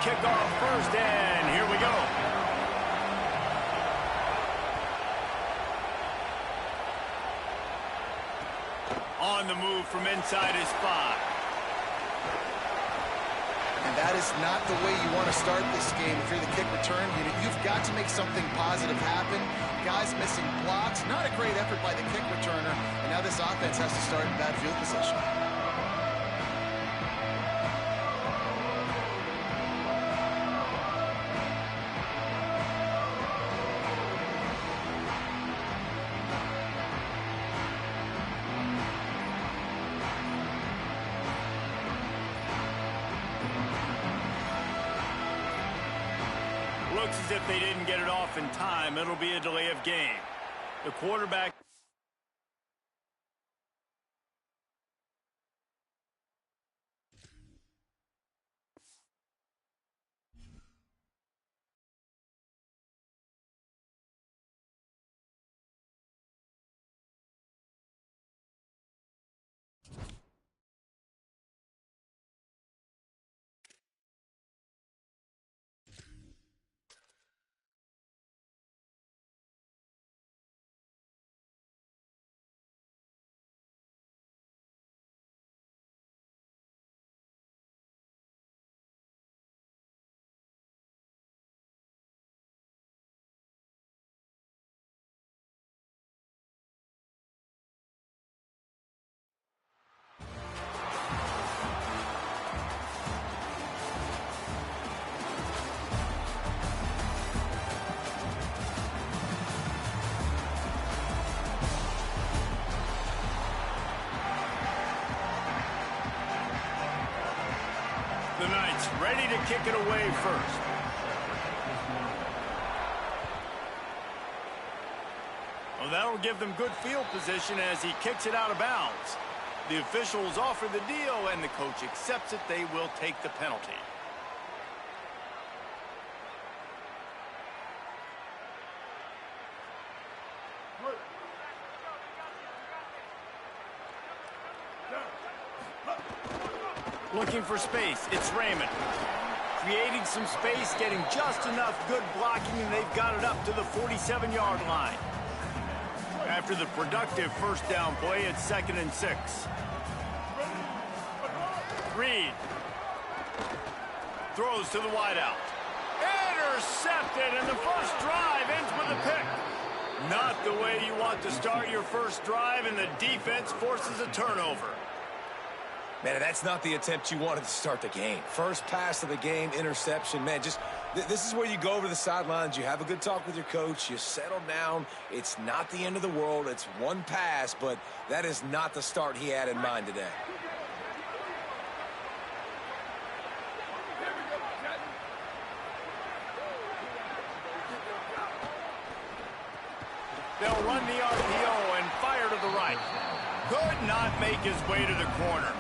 kick off first, and here we go. On the move from inside his 5. And that is not the way you want to start this game. If you're the kick return unit, you've got to make something positive happen. Guys missing blocks, not a great effort by the kick returner. And now this offense has to start in bad field position. Looks as if they didn't get it off in time. It'll be a delay of game. The quarterback. The Knights ready to kick it away first. Well, that'll give them good field position as he kicks it out of bounds. The officials offer the deal, and the coach accepts it. They will take the penalty. Looking for space, it's Raymond. Creating some space, getting just enough good blocking, and they've got it up to the 47-yard line. After the productive first down play, it's 2nd and 6. Reed throws to the wideout. Intercepted, and the first drive ends with a pick. Not the way you want to start your first drive, and the defense forces a turnover. Man, that's not the attempt you wanted to start the game. First pass of the game, interception. Man, this is where you go over the sidelines. You have a good talk with your coach. You settle down. It's not the end of the world. It's one pass, but that is not the start he had in mind today. They'll run the RPO and fire to the right. Could not make his way to the corner.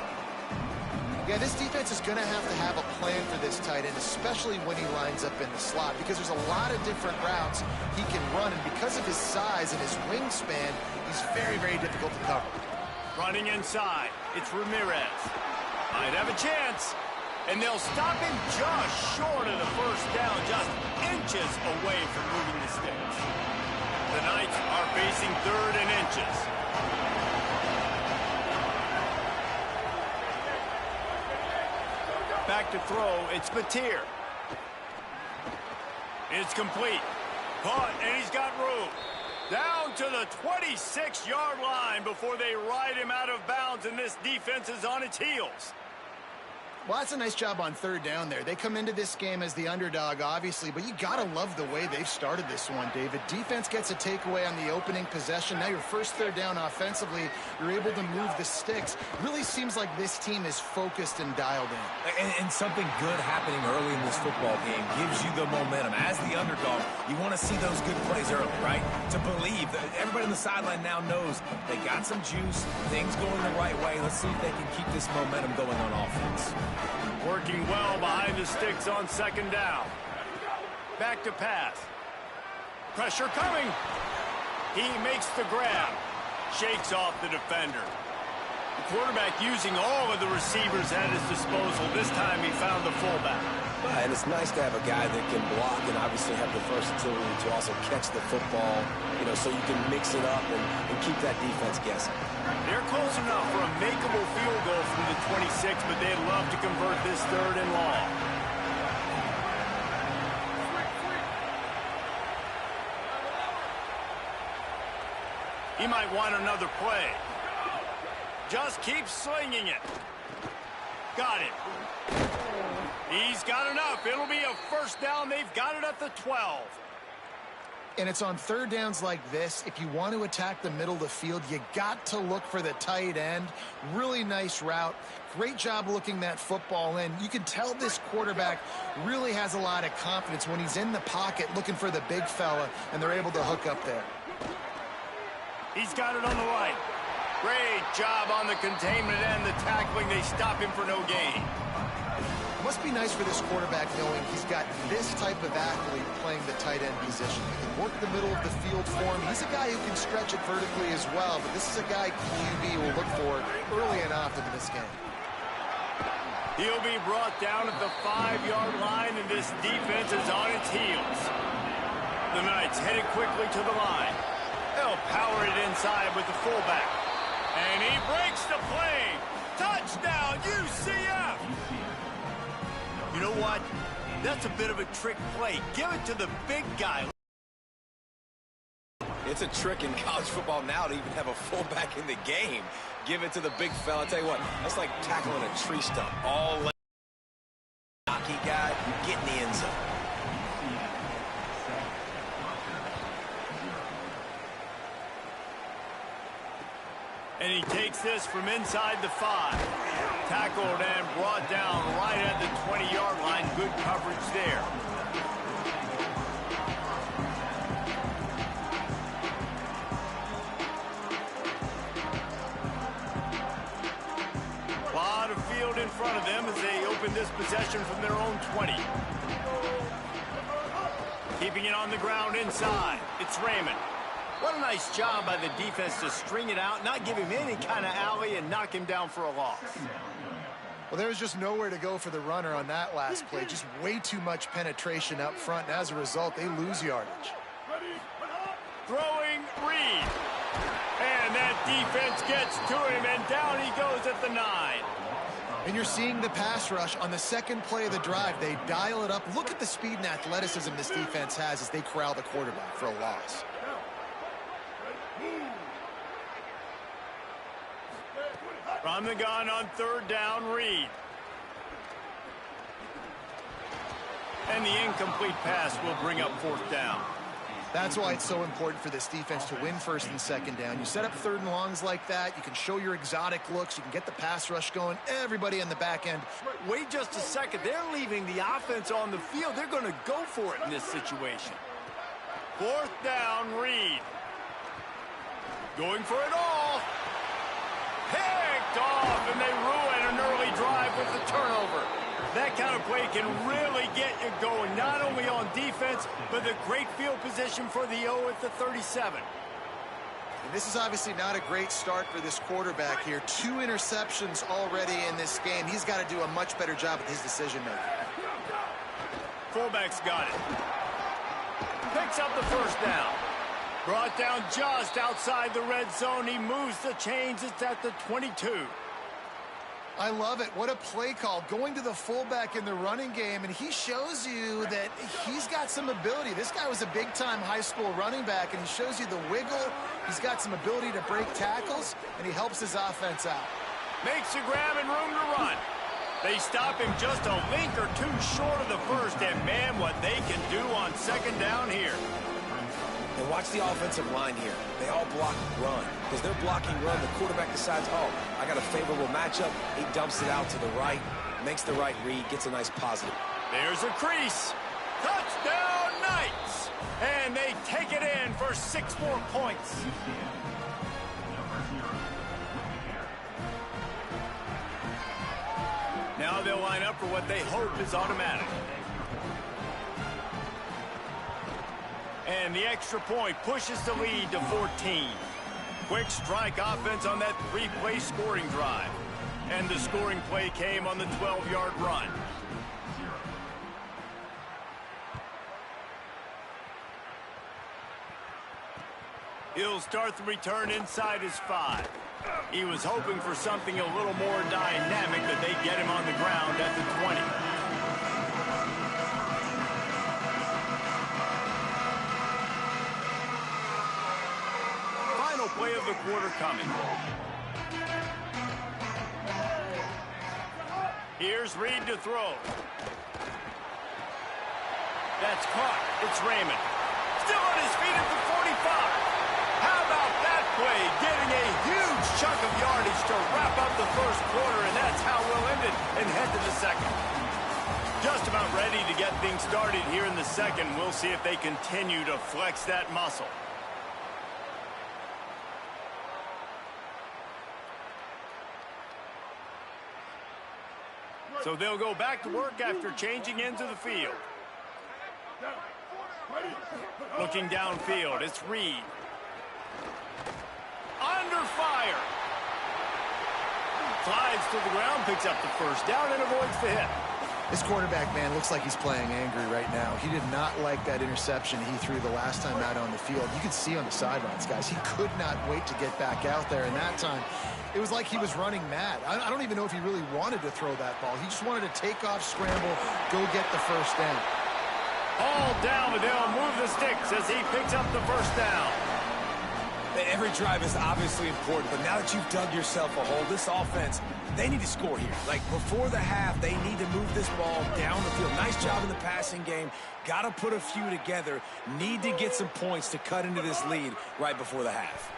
Yeah, this defense is going to have a plan for this tight end, especially when he lines up in the slot, because there's a lot of different routes he can run, and because of his size and his wingspan, he's very, very difficult to cover. Running inside, it's Ramirez. Might have a chance, and they'll stop him just short of the first down, just inches away from moving the sticks. The Knights are facing 3rd and inches. Back to throw, it's Mateer. It's complete. Caught, and he's got room. Down to the 26-yard line before they ride him out of bounds, and this defense is on its heels. Well, that's a nice job on 3rd down there. They come into this game as the underdog, obviously, but you got to love the way they've started this one, David. Defense gets a takeaway on the opening possession. Now your first 3rd down offensively, you're able to move the sticks. Really seems like this team is focused and dialed in. And something good happening early in this football game gives you the momentum. As the underdog, you want to see those good plays early, right? To believe that everybody on the sideline now knows they got some juice, things going the right way. Let's see if they can keep this momentum going on offense. Working well behind the sticks on 2nd down. Back to pass. Pressure coming. He makes the grab. Shakes off the defender. The quarterback using all of the receivers at his disposal. This time he found the fullback. And it's nice to have a guy that can block and obviously have the versatility to also catch the football, so you can mix it up and keep that defense guessing. They're close enough for a makeable field goal from the 26, but they'd love to convert this 3rd and long. He might want another play. Just keep slinging it. Got it. He's got enough. It'll be a 1st down. They've got it at the 12. And it's on 3rd downs like this. If you want to attack the middle of the field, you got to look for the tight end. Really nice route. Great job looking that football in. You can tell this quarterback really has a lot of confidence when he's in the pocket looking for the big fella, and they're able to hook up there. He's got it on the right. Great job on the containment and the tackling. They stop him for no gain. It must be nice for this quarterback knowing he's got this type of athlete playing the tight end position. He can work the middle of the field for him. He's a guy who can stretch it vertically as well, but this is a guy QB will look for early and often in this game. He'll be brought down at the 5-yard line, and this defense is on its heels. The Knights headed quickly to the line. They'll power it inside with the fullback. And he breaks the play. Touchdown, UCF! You know what? That's a bit of a trick play. Give it to the big guy. It's a trick in college football now to even have a fullback in the game. Give it to the big fella. I'll tell you what, that's like tackling a tree stump. All hockey guy, get in the end zone. And he takes this from inside the 5. Tackled and brought down right at the 20-yard line. Good coverage there. A lot of field in front of them as they open this possession from their own 20. Keeping it on the ground inside. It's Raymond. What a nice job by the defense to string it out, not give him any kind of alley, and knock him down for a loss. Well, there was just nowhere to go for the runner on that last play. Just way too much penetration up front, and as a result, they lose yardage. Throwing Reed. And that defense gets to him, and down he goes at the 9. And you're seeing the pass rush on the 2nd play of the drive. They dial it up. Look at the speed and athleticism this defense has as they corral the quarterback for a loss. From the gun on 3rd down, Reed. And the incomplete pass will bring up 4th down. That's why it's so important for this defense to win 1st and 2nd down. You set up 3rd and longs like that. You can show your exotic looks. You can get the pass rush going. Everybody in the back end. Wait just a second. They're leaving the offense on the field. They're going to go for it in this situation. 4th down, Reed. Going for it all. Picked off, and they ruin an early drive with the turnover. That kind of play can really get you going, not only on defense, but the great field position for the O at the 37. And this is obviously not a great start for this quarterback here. 2 interceptions already in this game. He's got to do a much better job with his decision-making. Fullback's got it. Picks up the 1st down. Brought down just outside the red zone. He moves the chains. It's at the 22. I love it. What a play call. Going to the fullback in the running game, and he shows you that he's got some ability. This guy was a big-time high school running back, and he shows you the wiggle. He's got some ability to break tackles, and he helps his offense out. Makes a grab and room to run. They stop him just a link or 2 short of the 1st, and man, what they can do on 2nd down here. And watch the offensive line here. They all block run. Because they're blocking run, the quarterback decides, oh, I got a favorable matchup. He dumps it out to the right, makes the right read, gets a nice positive. There's a crease. Touchdown, Knights! And they take it in for 6 more points. Now they'll line up for what they hope is automatic. And the extra point pushes the lead to 14. Quick strike offense on that 3-play scoring drive. And the scoring play came on the 12-yard run. He'll start the return inside his 5. He was hoping for something a little more dynamic, that they get him on the ground at the 20. Final play of the quarter coming. Here's Reed to throw. That's caught. It's Raymond. Still on his feet at the 45. How about that play? Getting a huge chunk of yardage to wrap up the first quarter, and that's how we'll end it and head to the second. Just about ready to get things started here in the second. We'll see if they continue to flex that muscle. So they'll go back to work after changing into the field. Looking downfield, it's Reed. Under fire. Slides to the ground, picks up the first down, and avoids the hit. This quarterback, man, looks like he's playing angry right now. He did not like that interception he threw the last time out on the field. You could see on the sidelines, guys, he could not wait to get back out there. And that time, it was like he was running mad. I don't even know if he really wanted to throw that ball. He just wanted to take off, scramble, go get the first down. All down, but they'll move the sticks as he picks up the first down. Every drive is obviously important, but now that you've dug yourself a hole, this offense, they need to score here. Like, before the half, they need to move this ball down the field. Nice job in the passing game. Got to put a few together. Need to get some points to cut into this lead right before the half.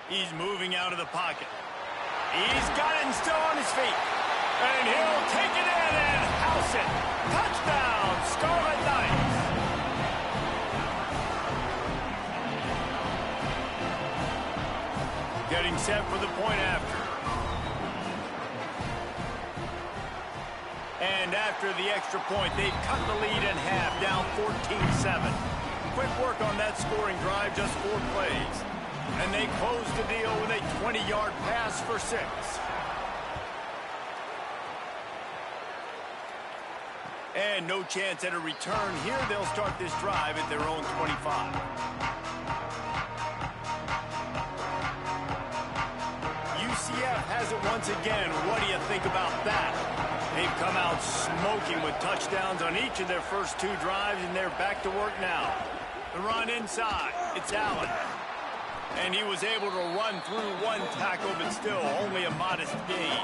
He's moving out of the pocket. He's got it and still on his feet. And he'll take it in and house it. Touchdown, Scarlet Knights. Getting set for the point after. And after the extra point, they've cut the lead in half, down 14-7. Quick work on that scoring drive, just 4 plays. And they close the deal with a 20-yard pass for 6. And no chance at a return here. They'll start this drive at their own 25. UCF has it once again. What do you think about that? They've come out smoking with touchdowns on each of their first 2 drives, and they're back to work now. The run inside. It's Allen. And he was able to run through 1 tackle, but still only a modest gain.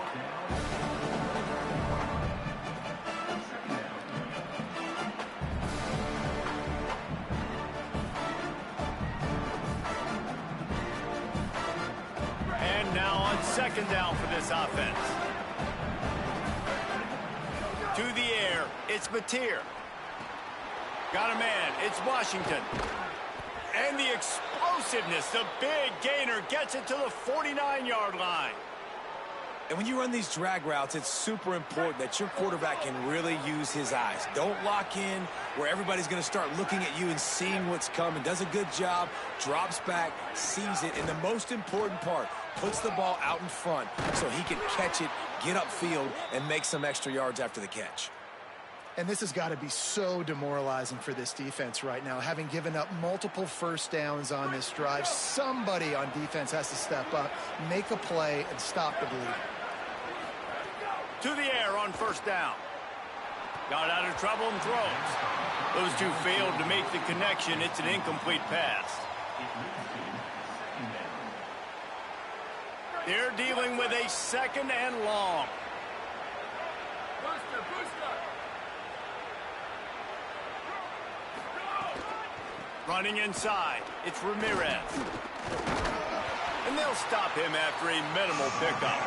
And now on second down for this offense. To the air, it's Mateer. Got a man, it's Washington. And the explosiveness, the big gainer gets it to the 49-yard line. And when you run these drag routes, it's super important that your quarterback can really use his eyes. Don't lock in where everybody's going to start looking at you and seeing what's coming. Does a good job, drops back, sees it, and the most important part, puts the ball out in front so he can catch it, get upfield, and make some extra yards after the catch. And this has got to be so demoralizing for this defense right now. Having given up multiple first downs on this drive, somebody on defense has to step up, make a play, and stop the bleed. To the air on first down. Got out of trouble and throws. Those 2 failed to make the connection. It's an incomplete pass. They're dealing with a 2nd and long. Running inside, it's Ramirez. And they'll stop him after a minimal pickup.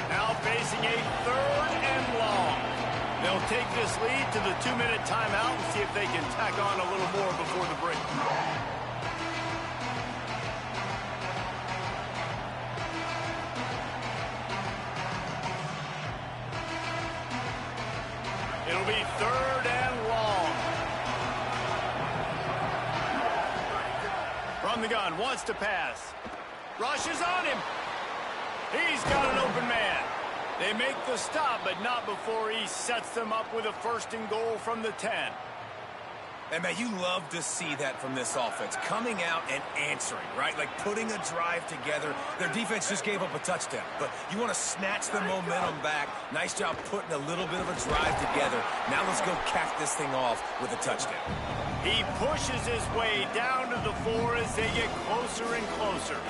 Now facing a 3rd and long. They'll take this lead to the 2-minute timeout and see if they can tack on a little more before the break. It'll be 3rd and long. From the gun, wants to pass. Rushes on him. He's got an open man. They make the stop, but not before he sets them up with a 1st and goal from the 10. And, man, you love to see that from this offense. Coming out and answering, right? Like putting a drive together. Their defense just gave up a touchdown. But you want to snatch the momentum back. Nice job putting a little bit of a drive together. Now let's go cap this thing off with a touchdown. He pushes his way down to the 4 as they get closer and closer.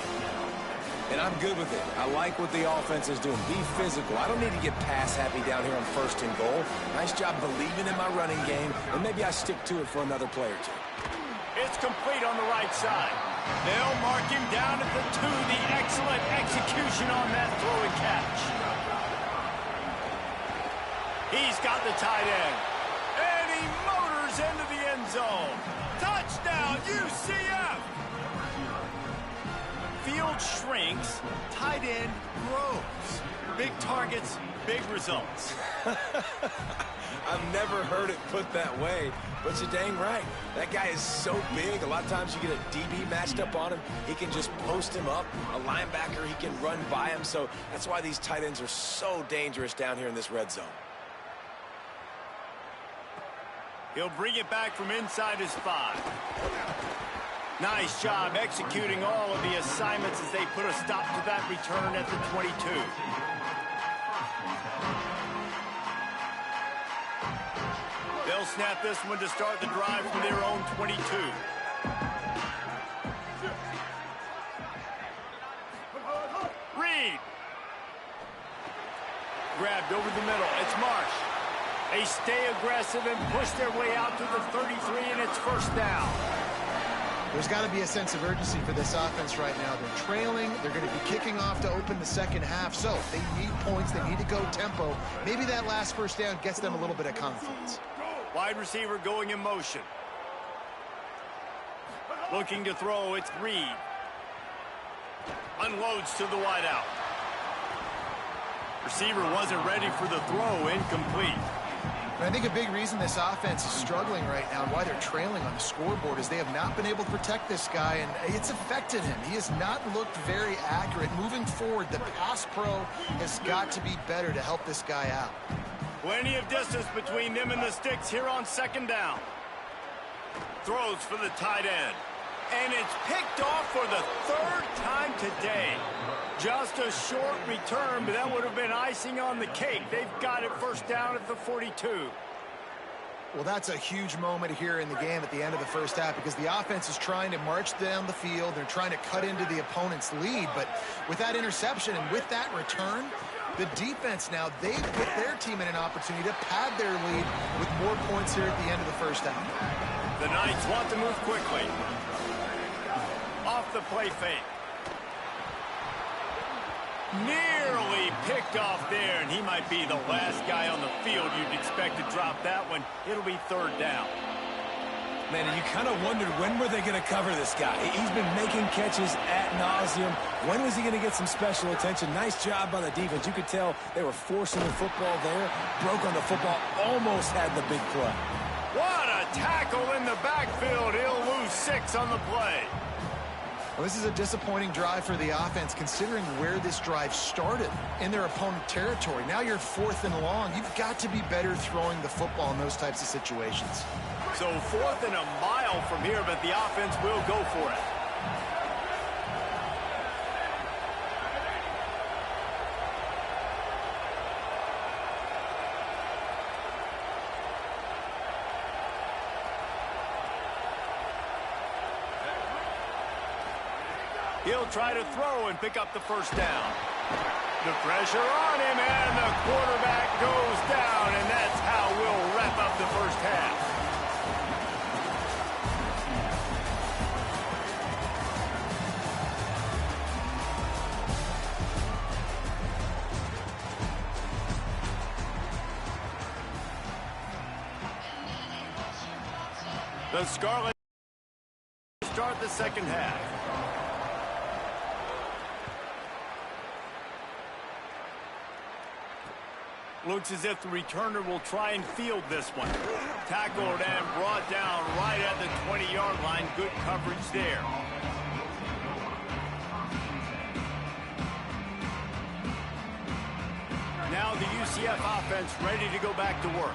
And I'm good with it. I like what the offense is doing. Be physical. I don't need to get pass happy down here on 1st and goal. Nice job believing in my running game, and maybe I stick to it for another play or 2. It's complete on the right side. They'll mark him down at the 2. The excellent execution on that throw and catch. He's got the tight end. And he motors into the end zone. Touchdown, UCF! Field shrinks, tight end grows. Big targets, big results. I've never heard it put that way, but you're dang right. That guy is so big. A lot of times you get a DB matched up on him. He can just post him up. A linebacker, he can run by him. So that's why these tight ends are so dangerous down here in this red zone. He'll bring it back from inside his 5. Nice job executing all of the assignments as they put a stop to that return at the 22. They'll snap this one to start the drive from their own 22. Reed. Grabbed over the middle. It's Marsh. They stay aggressive and push their way out to the 33, and it's 1st down. There's got to be a sense of urgency for this offense right now. They're trailing. They're going to be kicking off to open the 2nd half. So they need points. They need to go tempo. Maybe that last 1st down gets them a little bit of confidence. Wide receiver going in motion. Looking to throw. It's Reed. Unloads to the wideout. Receiver wasn't ready for the throw. Incomplete. I think a big reason this offense is struggling right now and why they're trailing on the scoreboard is they have not been able to protect this guy, and it's affected him. He has not looked very accurate. Moving forward, the pass pro has got to be better to help this guy out. Plenty of distance between them and the sticks here on 2nd down. Throws for the tight end. And it's picked off for the 3rd time today. Just a short return, but that would have been icing on the cake. They've got it 1st down at the 42. Well, that's a huge moment here in the game at the end of the 1st half because the offense is trying to march down the field. They're trying to cut into the opponent's lead, but with that interception and with that return, the defense now, they've put their team in an opportunity to pad their lead with more points here at the end of the 1st half. The Knights want to move quickly. Off the play fake. Nearly picked off there, and he might be the last guy on the field you'd expect to drop that one. It'll be 3rd down. Man, and you kind of wondered when were they going to cover this guy. He's been making catches ad nauseum. When was he going to get some special attention? Nice job by the defense. You could tell they were forcing the football there. Broke on the football, almost had the big play. What a tackle in the backfield. He'll lose 6 on the play. Well, this is a disappointing drive for the offense considering where this drive started in their opponent territory. Now you're 4th and long. You've got to be better throwing the football in those types of situations. So 4th and a mile from here, but the offense will go for it. He'll try to throw and pick up the 1st down. The pressure on him, and the quarterback goes down, and that's how we'll wrap up the 1st half. The Scarlet start the 2nd half. Looks as if the returner will try and field this one. Tackled and brought down right at the 20-yard line. Good coverage there. Now the UCF offense ready to go back to work.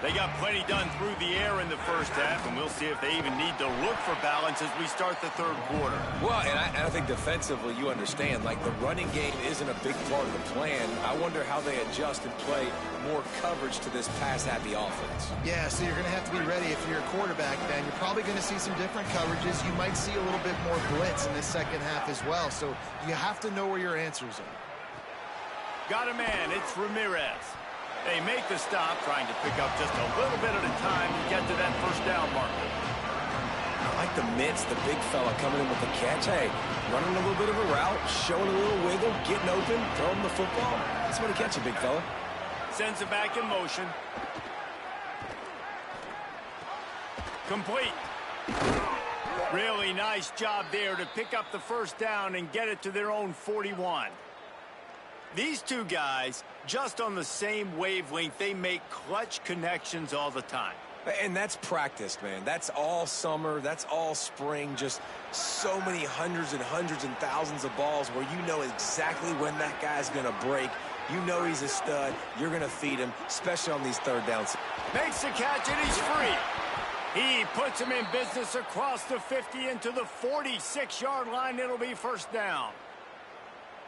They got plenty done through the air in the first half, and we'll see if they even need to look for balance as we start the third quarter. Well, and I think defensively, you understand, like the running game isn't a big part of the plan. I wonder how they adjust and play more coverage to this pass-happy offense. Yeah, so you're going to have to be ready if you're a quarterback, then. You're probably going to see some different coverages. You might see a little bit more blitz in the second half as well, so you have to know where your answers are. Got a man, it's Ramirez. They make the stop, trying to pick up just a little bit at a time to get to that first down marker. I like the mitts, the big fella coming in with the catch. Hey, running a little bit of a route, showing a little wiggle, getting open, throwing the football. That's what he catch a big fella. Sends it back in motion. Complete. Really nice job there to pick up the first down and get it to their own 41. These two guys, just on the same wavelength, they make clutch connections all the time. And that's practiced, man. That's all summer. That's all spring. Just so many hundreds and hundreds and thousands of balls where you know exactly when that guy's going to break. You know he's a stud. You're going to feed him, especially on these third downs. Makes the catch, and he's free. He puts him in business across the 50 into the 46-yard line. It'll be first down.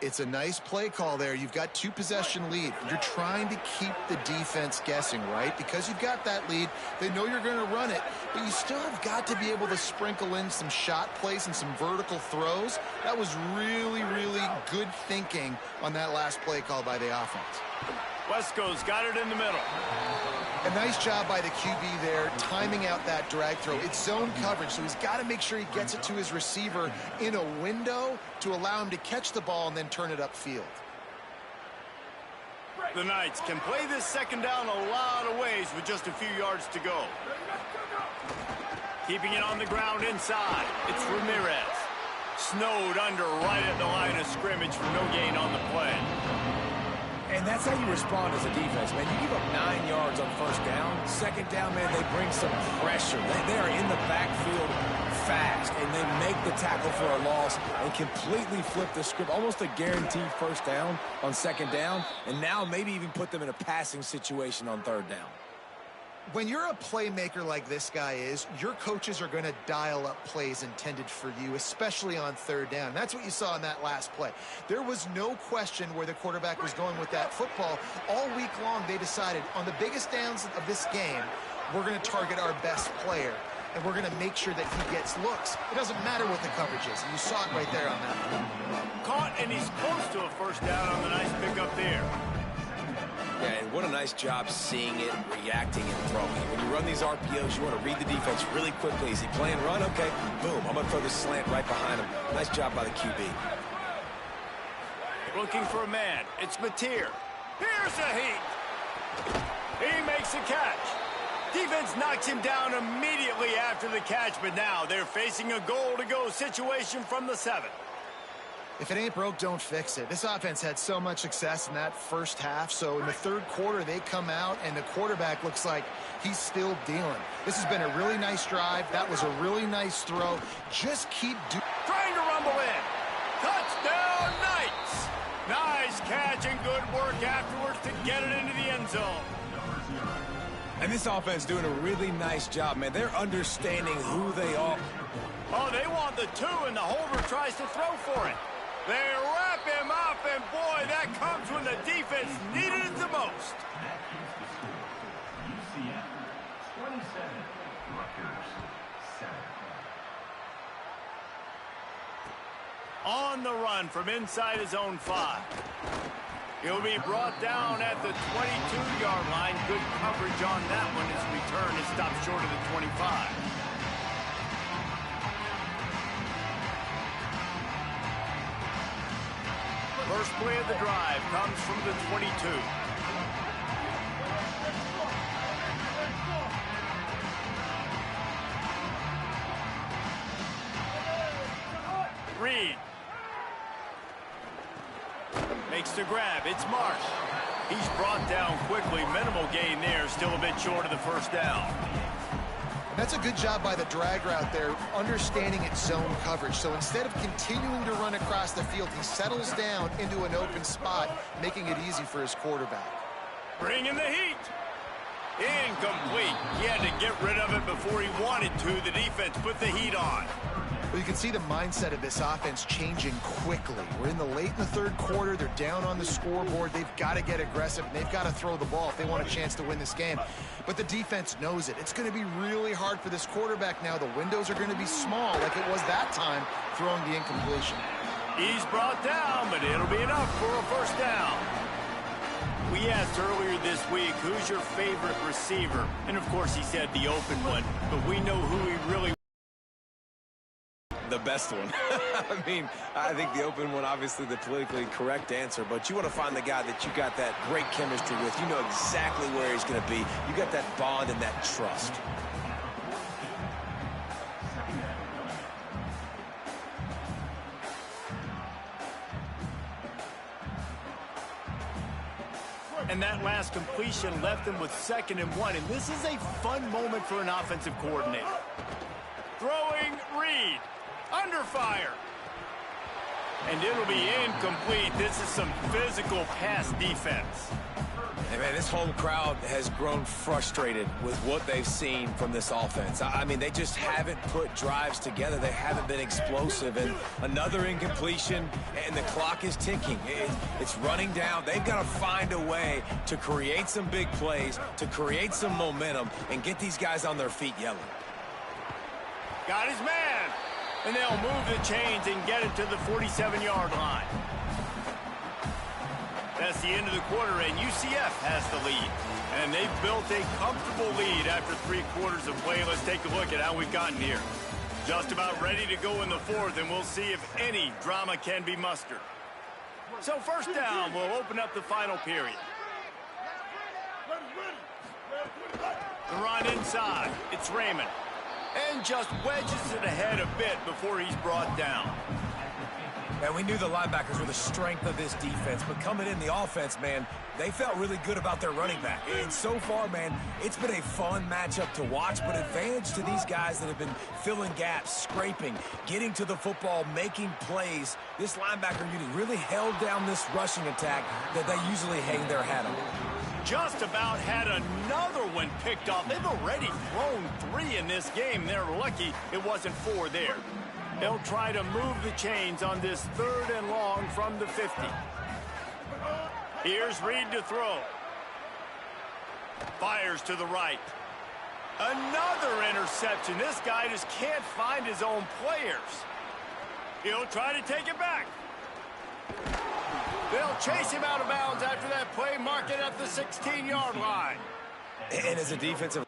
It's a nice play call there. You've got two-possession lead. You're trying to keep the defense guessing, right? Because you've got that lead, they know you're going to run it, but you still have got to be able to sprinkle in some shot plays and some vertical throws. That was really, really good thinking on that last play call by the offense. Wesco's got it in the middle. A nice job by the QB there, timing out that drag throw. It's zone coverage, so he's got to make sure he gets it to his receiver in a window to allow him to catch the ball and then turn it upfield. The Knights can play this second down a lot of ways with just a few yards to go. Keeping it on the ground inside. It's Ramirez. Snowed under right at the line of scrimmage for no gain on the play. And that's how you respond as a defense, man. You give up 9 yards on first down. Second down, man, they bring some pressure. They are in the backfield fast, and they make the tackle for a loss and completely flip the script. Almost a guaranteed first down on second down, and now maybe even put them in a passing situation on third down. When you're a playmaker like this guy is, your coaches are going to dial up plays intended for you, especially on third down. That's what you saw in that last play. There was no question where the quarterback was going with that football. All week long, they decided on the biggest downs of this game, we're going to target our best player, and we're going to make sure that he gets looks. It doesn't matter what the coverage is. You saw it right there on that one. Caught, and he's close to a first down on the nice pickup there. Yeah, and what a nice job seeing it, reacting, and throwing. When you run these RPOs, you want to read the defense really quickly. Is he playing run? Okay, boom. I'm going to throw this slant right behind him. Nice job by the QB. Looking for a man. It's Mateer. Here's a heat. He makes a catch. Defense knocks him down immediately after the catch, but now they're facing a goal-to-go situation from the 7. If it ain't broke, don't fix it. This offense had so much success in that first half, so in the third quarter, they come out, and the quarterback looks like he's still dealing. This has been a really nice drive. That was a really nice throw. Just keep trying to rumble in. Touchdown, Knights! Nice catch and good work afterwards to get it into the end zone. And this offense doing a really nice job, man. They're understanding who they are. Oh, they want the 2, and the holder tries to throw for it. They wrap him up, and boy, that comes when the defense needed it the most. On the run from inside his own 5. He'll be brought down at the 22-yard line. Good coverage on that one. His return is stopped short of the 25. First play of the drive comes from the 22. Reed makes the grab. It's Marsh. He's brought down quickly. Minimal gain there. Still a bit short of the first down. That's a good job by the drag route there, understanding its zone coverage. So instead of continuing to run across the field, he settles down into an open spot, making it easy for his quarterback. Bringing the heat. Incomplete. He had to get rid of it before he wanted to. The defense put the heat on. Well, you can see the mindset of this offense changing quickly. We're in the third quarter. They're down on the scoreboard. They've got to get aggressive, and they've got to throw the ball if they want a chance to win this game. But the defense knows it. It's going to be really hard for this quarterback now. The windows are going to be small like it was that time throwing the incompletion. He's brought down, but it'll be enough for a first down. We asked earlier this week, who's your favorite receiver? And, of course, he said the open one, but we know who he really the best one. I mean, I think the open one, obviously the politically correct answer, but you want to find the guy that you got that great chemistry with. You know exactly where he's going to be. You got that bond and that trust. And that last completion left him with 2nd and 1. And this is a fun moment for an offensive coordinator. Throwing Reed. Under fire. And it'll be incomplete. This is some physical pass defense. Hey, man, this home crowd has grown frustrated with what they've seen from this offense. I mean, they just haven't put drives together. They haven't been explosive. And another incompletion, and the clock is ticking. It's running down. They've got to find a way to create some big plays, to create some momentum, and get these guys on their feet yelling. Got his man. And they'll move the chains and get it to the 47-yard line. That's the end of the quarter, and UCF has the lead. And they've built a comfortable lead after 3 quarters of play. Let's take a look at how we've gotten here. Just about ready to go in the 4th, and we'll see if any drama can be mustered. So first down, we'll open up the final period. The run inside. It's Raymond. And just wedges it ahead a bit before he's brought down. And we knew the linebackers were the strength of this defense, but coming in the offense, man, they felt really good about their running back. And so far, man, it's been a fun matchup to watch, but advantage to these guys that have been filling gaps, scraping, getting to the football, making plays. This linebacker unit really held down this rushing attack that they usually hang their hat on. Just about had another one picked off. They've already thrown 3 in this game. They're lucky it wasn't 4 there. They'll try to move the chains on this 3rd and long from the 50. Here's Reed to throw. Fires to the right. Another interception. This guy just can't find his own players. He'll try to take it back. They'll chase him out of bounds after that play, mark it at the 16-yard line. And as a defensive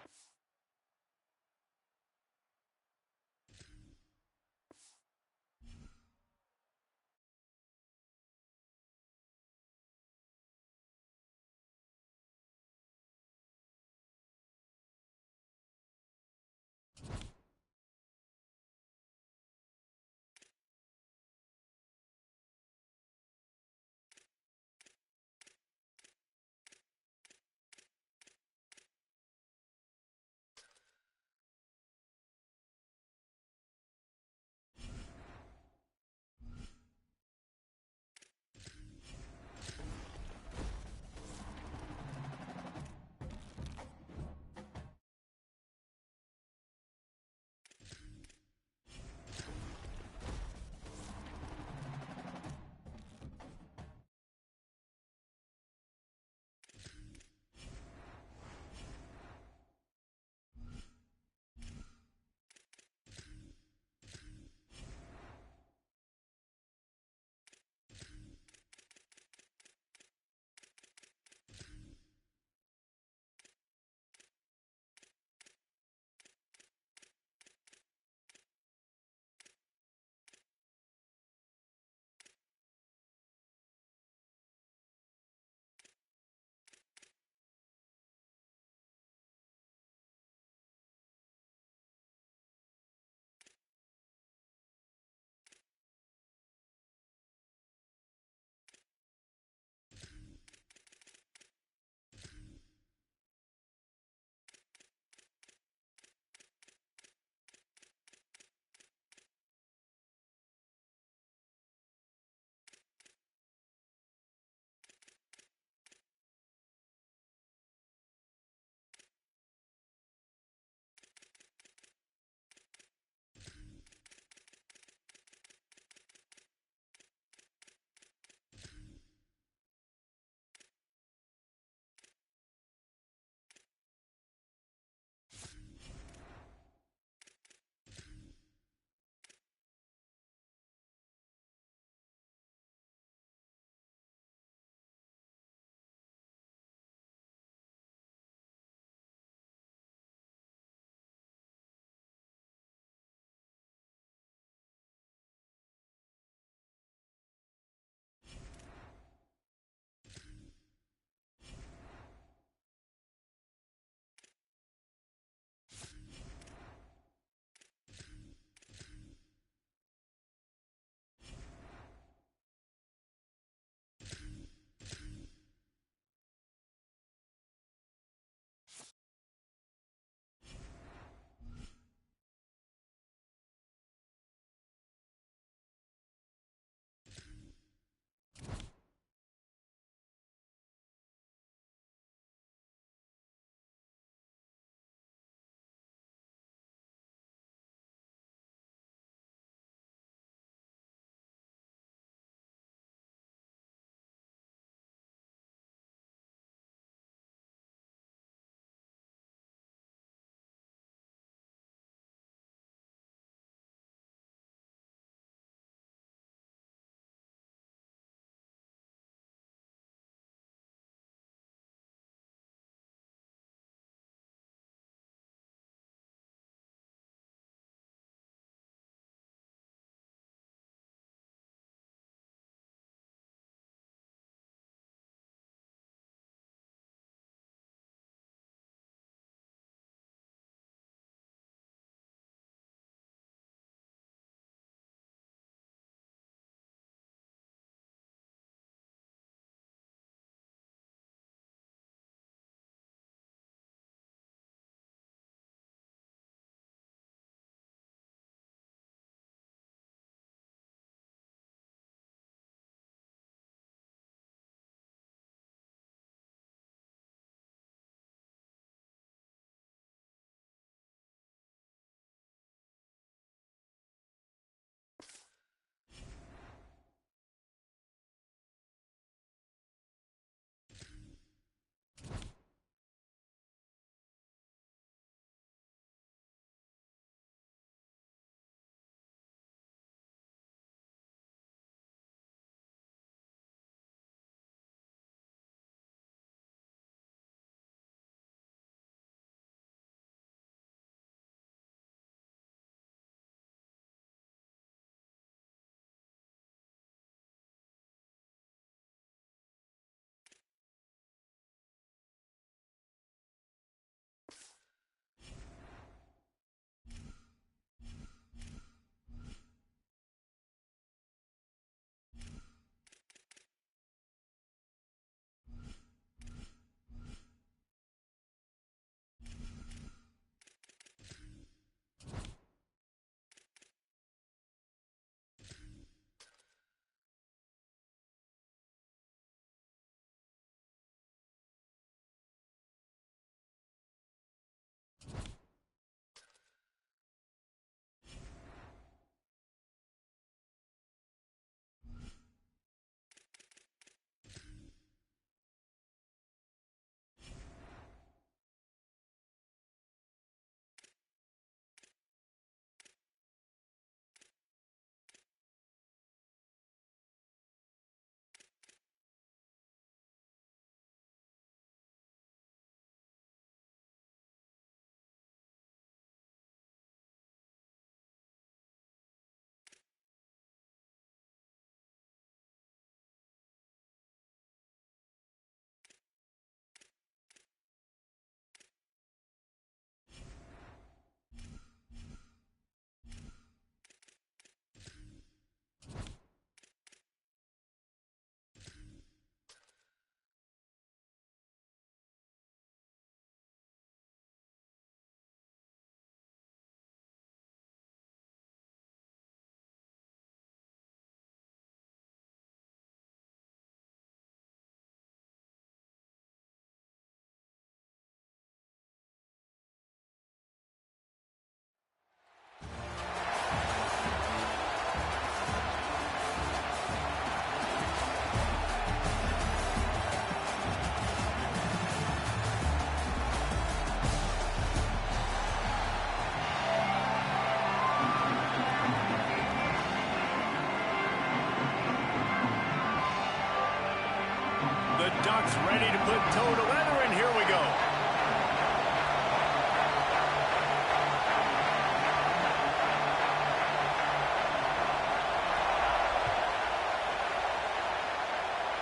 Ducks ready to put toe to leather, and here we go.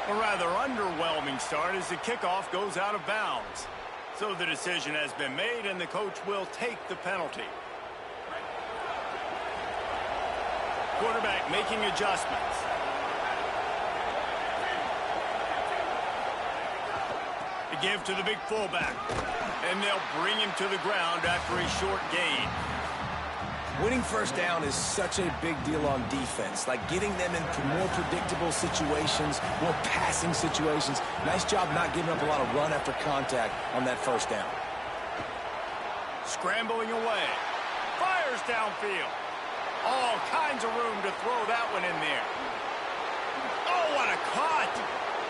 A rather underwhelming start as the kickoff goes out of bounds. So the decision has been made, and the coach will take the penalty. Quarterback making adjustments. The give to the big fullback. And they'll bring him to the ground after a short gain. Winning first down is such a big deal on defense, like getting them into more predictable situations, more passing situations. Nice job not giving up a lot of run after contact on that first down. Scrambling away. Fires downfield. All kinds of room to throw that one in there. Oh, what a cut.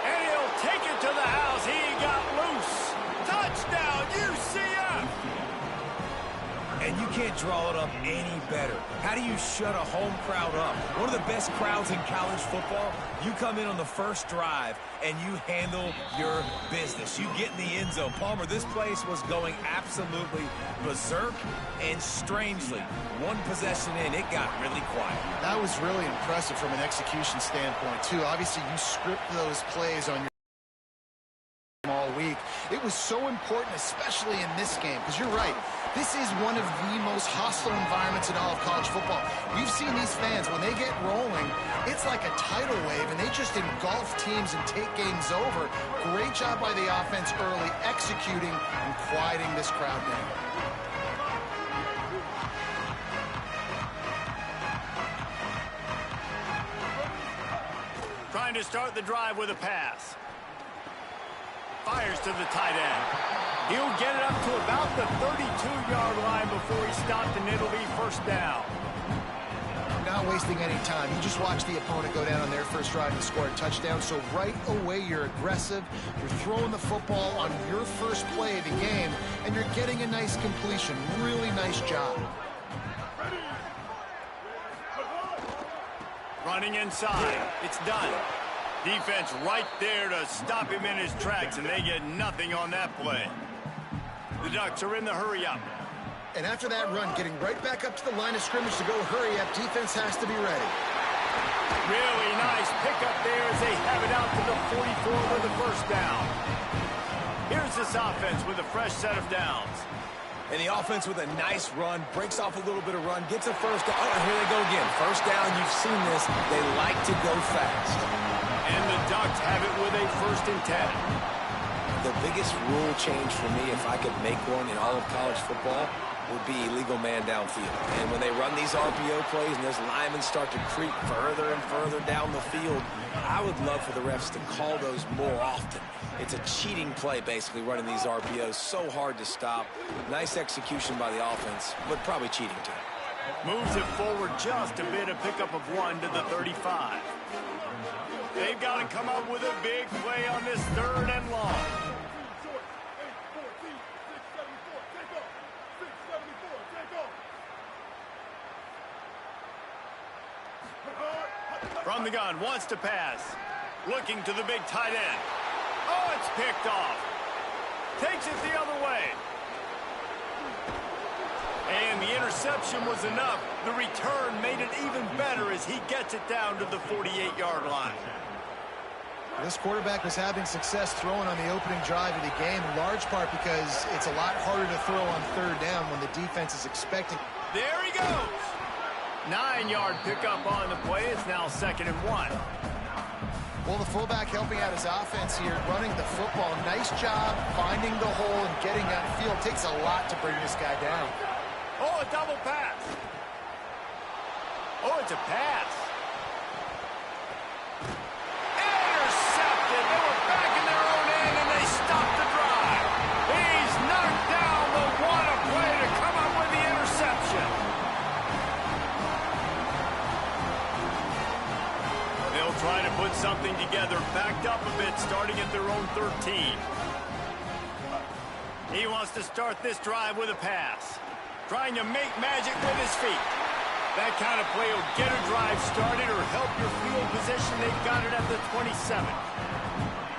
And he'll take it to the house. He got loose. Touchdown, UCF. And you can't draw it up any better. How do you shut a home crowd up? One of the best crowds in college football. You come in on the first drive and you handle your business. You get in the end zone. Palmer, this place was going absolutely berserk, and strangely, one possession in, it got really quiet. That was really impressive from an execution standpoint, too. Obviously, you script those plays on your all week. It was so important, especially in this game, because you're right. This is one of the most hostile environments in all of college football. We've seen these fans, when they get rolling, it's like a tidal wave, and they just engulf teams and take games over. Great job by the offense early, executing and quieting this crowd down. Trying to start the drive with a pass. Fires to the tight end. He'll get it up to about the 32-yard line before he's stopped, and it'll be first down. Not wasting any time. You just watch the opponent go down on their first drive and score a touchdown. So right away, you're aggressive. You're throwing the football on your first play of the game, and you're getting a nice completion. Really nice job. Running inside. It's done. Defense right there to stop him in his tracks, and they get nothing on that play. The Ducks are in the hurry-up. And after that run, getting right back up to the line of scrimmage to go hurry-up, defense has to be ready. Really nice pickup there as they have it out to the 44 with the first down. Here's this offense with a fresh set of downs. And the offense with a nice run, breaks off a little bit of run, gets a first down. Oh, here they go again. First down, you've seen this. They like to go fast. And the Ducks have it with a 1st and 10. The biggest rule change for me, if I could make one in all of college football, would be illegal man downfield. And when they run these RPO plays and those linemen start to creep further and further down the field, I would love for the refs to call those more often. It's a cheating play, basically, running these RPOs. So hard to stop. Nice execution by the offense, but probably cheating too. Moves it forward just a bit, a pickup of 1 to the 35. They've got to come up with a big play on this 3rd and long. From the gun, wants to pass. Looking to the big tight end. Oh, it's picked off. Takes it the other way. And the interception was enough. The return made it even better as he gets it down to the 48-yard line. This quarterback was having success throwing on the opening drive of the game, in large part because it's a lot harder to throw on 3rd down when the defense is expecting. There he goes. 9-yard pickup on the play. It's now 2nd and 1. Well, the fullback helping out his offense here, running the football. Nice job finding the hole and getting downfield. Takes a lot to bring this guy down. Oh, a double pass. Oh, it's a pass. Intercepted. They were back in their own end, and they stopped the drive. He's knocked down the one play to come up with the interception. They'll try to put something together, backed up a bit, starting at their own 13. He wants to start this drive with a pass. Trying to make magic with his feet. That kind of play will get a drive started or help your field position. They've got it at the 27.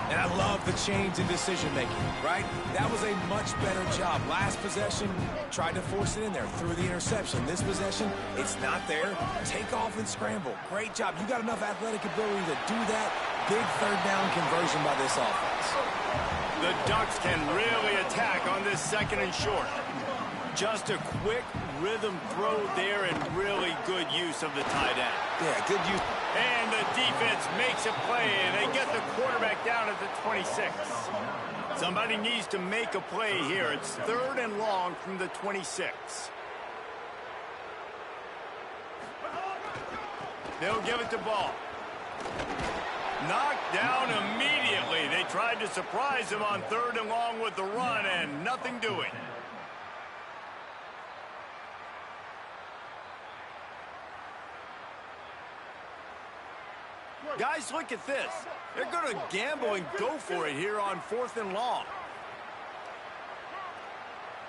And I love the change in decision-making, right? That was a much better job. Last possession, tried to force it in there, threw the interception. This possession, it's not there. Take off and scramble. Great job. You got enough athletic ability to do that. Big third down conversion by this offense. The Ducks can really attack on this second and short. Just a quick rhythm throw there and really good use of the tight end. Yeah, good use. And the defense makes a play, and they get the quarterback down at the 26. Somebody needs to make a play here. It's 3rd and long from the 26. They'll give it to Ball. Knocked down immediately. They tried to surprise him on 3rd and long with the run, and nothing doing. Guys, look at this. They're going to gamble and go for it here on 4th and long.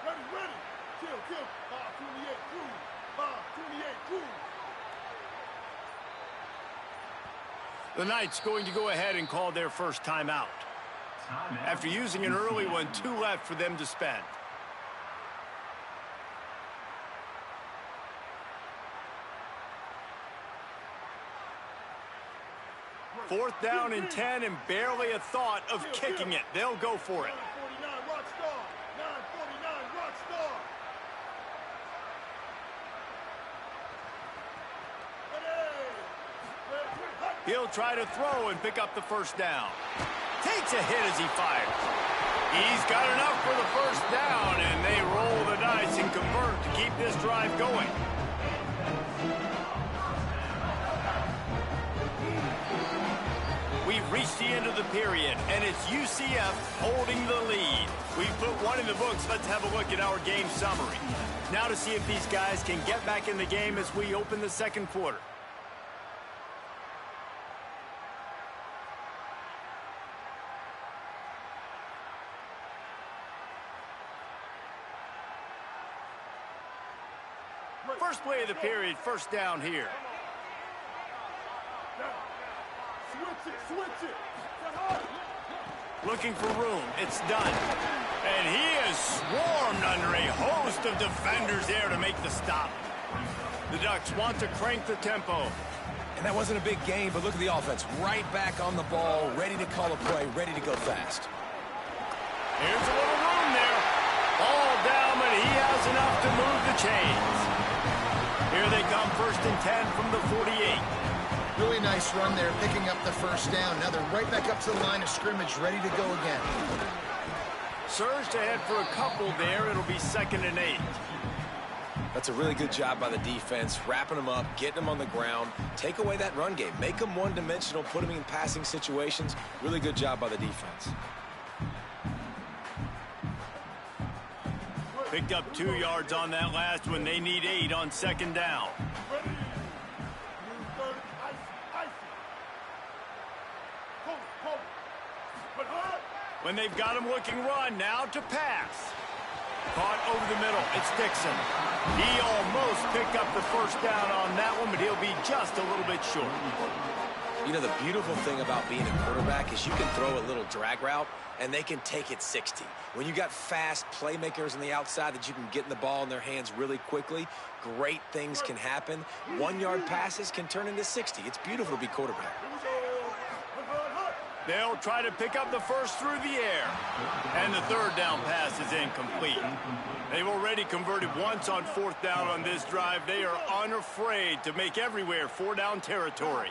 Ready. Kill. 28, cool. 28, cool. The Knights going to go ahead and call their first timeout. After using an early one, 2 left for them to spend. Fourth down and 10, and barely a thought of kicking it. They'll go for it. 949 Rockstar. 949 Rockstar. He'll try to throw and pick up the first down. Takes a hit as he fires. He's got enough for the first down, and they roll the dice and convert to keep this drive going. We've reached the end of the period, and it's UCF holding the lead. We've put one in the books. Let's have a look at our game summary. Now to see if these guys can get back in the game as we open the second quarter. First play of the period, first down here. Switch it. Looking for room. It's done. And he is swarmed under a host of defenders there to make the stop. The Ducks want to crank the tempo. And that wasn't a big game, but look at the offense. Right back on the ball, ready to call a play, ready to go fast. Here's a little room there. Ball down, but he has enough to move the chains. Here they come, 1st and 10 from the 48. Really nice run there, picking up the first down. Now they're right back up to the line of scrimmage, ready to go again. Surged ahead for a couple there. It'll be 2nd and 8. That's a really good job by the defense, wrapping them up, getting them on the ground. Take away that run game. Make them one-dimensional, put them in passing situations. Really good job by the defense. Picked up 2 yards on that last one. They need 8 on 2nd down. When they've got him looking run, now to pass. Caught over the middle. It's Dixon. He almost picked up the first down on that one, but he'll be just a little bit short. You know, the beautiful thing about being a quarterback is you can throw a little drag route, and they can take it 60. When you got fast playmakers on the outside that you can get in the ball in their hands really quickly, great things can happen. 1-yard passes can turn into 60. It's beautiful to be quarterback. They'll try to pick up the first through the air. And the 3rd down pass is incomplete. They've already converted once on 4th down on this drive. They are unafraid to make everywhere 4-down territory.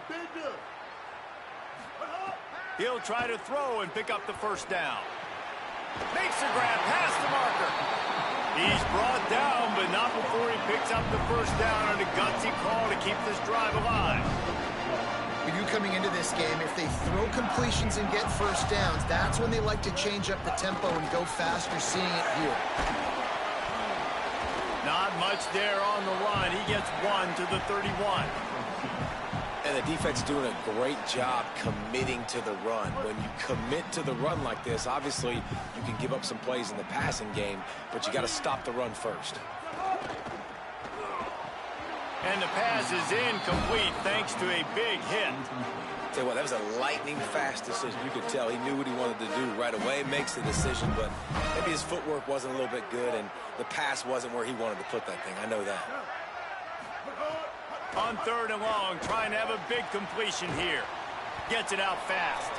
Bender. He'll try to throw and pick up the first down. Makes the grab past the marker. He's brought down, but not before he picks up the first down on a gutsy call to keep this drive alive. We knew coming into this game, if they throw completions and get first downs, that's when they like to change up the tempo and go faster, seeing it here. Not much there on the run. He gets 1 to the 31. And the defense doing a great job committing to the run. When you commit to the run like this, obviously you can give up some plays in the passing game, but you got to stop the run first. And the pass is incomplete thanks to a big hit. Tell you what, that was a lightning-fast decision. You could tell he knew what he wanted to do right away, makes the decision, but maybe his footwork wasn't a little bit good, and the pass wasn't where he wanted to put that thing. I know that. On 3rd and long, trying to have a big completion here. Gets it out fast.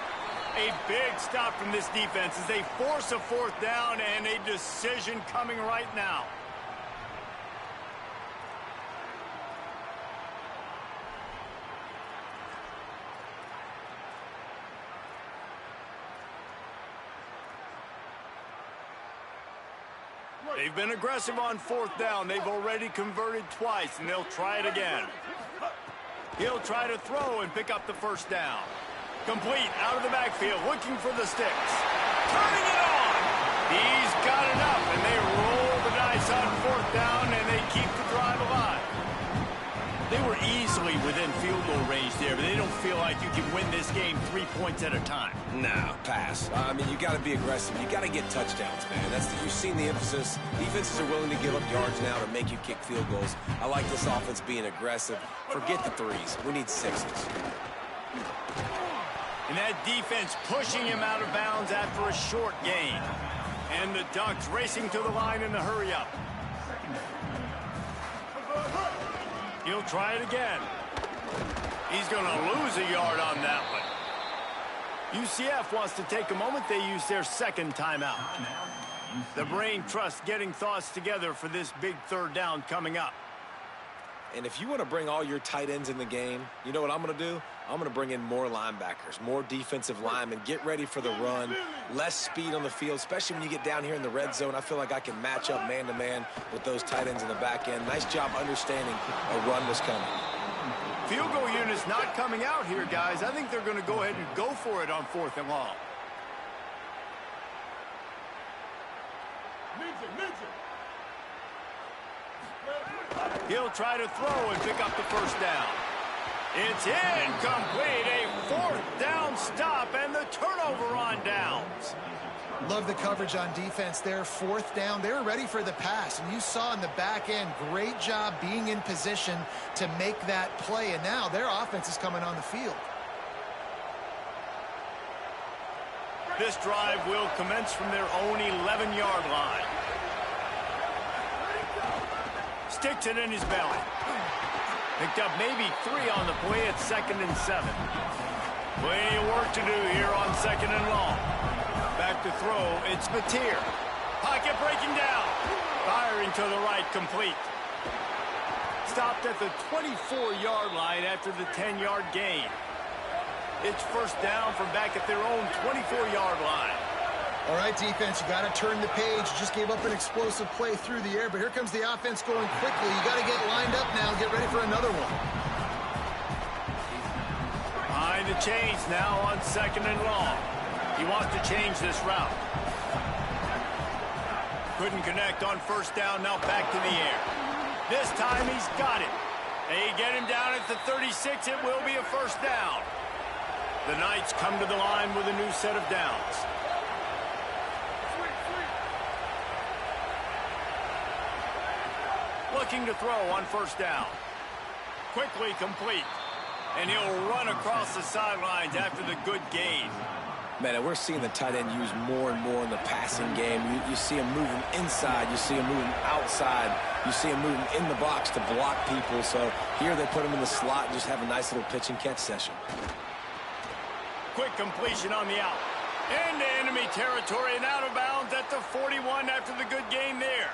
A big stop from this defense as they force a 4th down and a decision coming right now. They've been aggressive on 4th down. They've already converted twice, and they'll try it again. He'll try to throw and pick up the 1st down. Complete out of the backfield, looking for the sticks. Turning it on. He's got enough, and they roll the dice on 4th down, and they keep the drive alive. They were easily within field goal range there, but they don't feel like you can win this game 3 points at a time. No, pass. I mean, you got to be aggressive. You got to get touchdowns, man. You've seen the emphasis. Defenses are willing to give up yards now to make you kick field goals. I like this offense being aggressive. Forget the 3s. We need 6s. And that defense pushing him out of bounds after a short gain. And the Ducks racing to the line in the hurry-up. He'll try it again. He's going to lose a yard on that one. UCF wants to take a moment. They use their 2nd timeout. The brain trust getting thoughts together for this big 3rd down coming up. And if you want to bring all your tight ends in the game, you know what I'm going to do? I'm going to bring in more linebackers, more defensive linemen, get ready for the run, less speed on the field, especially when you get down here in the red zone. I feel like I can match up man-to-man with those tight ends in the back end. Nice job understanding a run was coming. Field goal unit's not coming out here, guys. I think they're going to go ahead and go for it on 4th and long. He'll try to throw and pick up the 1st down. It's incomplete. A 4th down stop and the turnover on downs. Love the coverage on defense there. 4th down. They were ready for the pass. And you saw in the back end, great job being in position to make that play. And now their offense is coming on the field. This drive will commence from their own 11-yard line. Sticks it in his belly. Picked up maybe 3 on the play at 2nd and 7. Plenty of work to do here on 2nd and long. Back to throw, it's Mateer. Pocket breaking down. Firing to the right, complete. Stopped at the 24-yard line after the 10-yard gain. It's 1st down from back at their own 24-yard line. All right, defense, you got to turn the page. You just gave up an explosive play through the air, but here comes the offense going quickly. You got to get lined up now and get ready for another one. Behind the chains now on 2nd and long. He wants to change this route. Couldn't connect on 1st down, now back to the air. This time he's got it. They get him down at the 36. It will be a 1st down. The Knights come to the line with a new set of downs. Looking to throw on 1st down. Quickly complete. And he'll run across the sidelines after the good gain. Man, we're seeing the tight end used more and more in the passing game. You see him moving inside. You see him moving outside. You see him moving in the box to block people. So here they put him in the slot and just have a nice little pitch and catch session. Quick completion on the out. Into enemy territory and out of bounds at the 41 after the good gain there.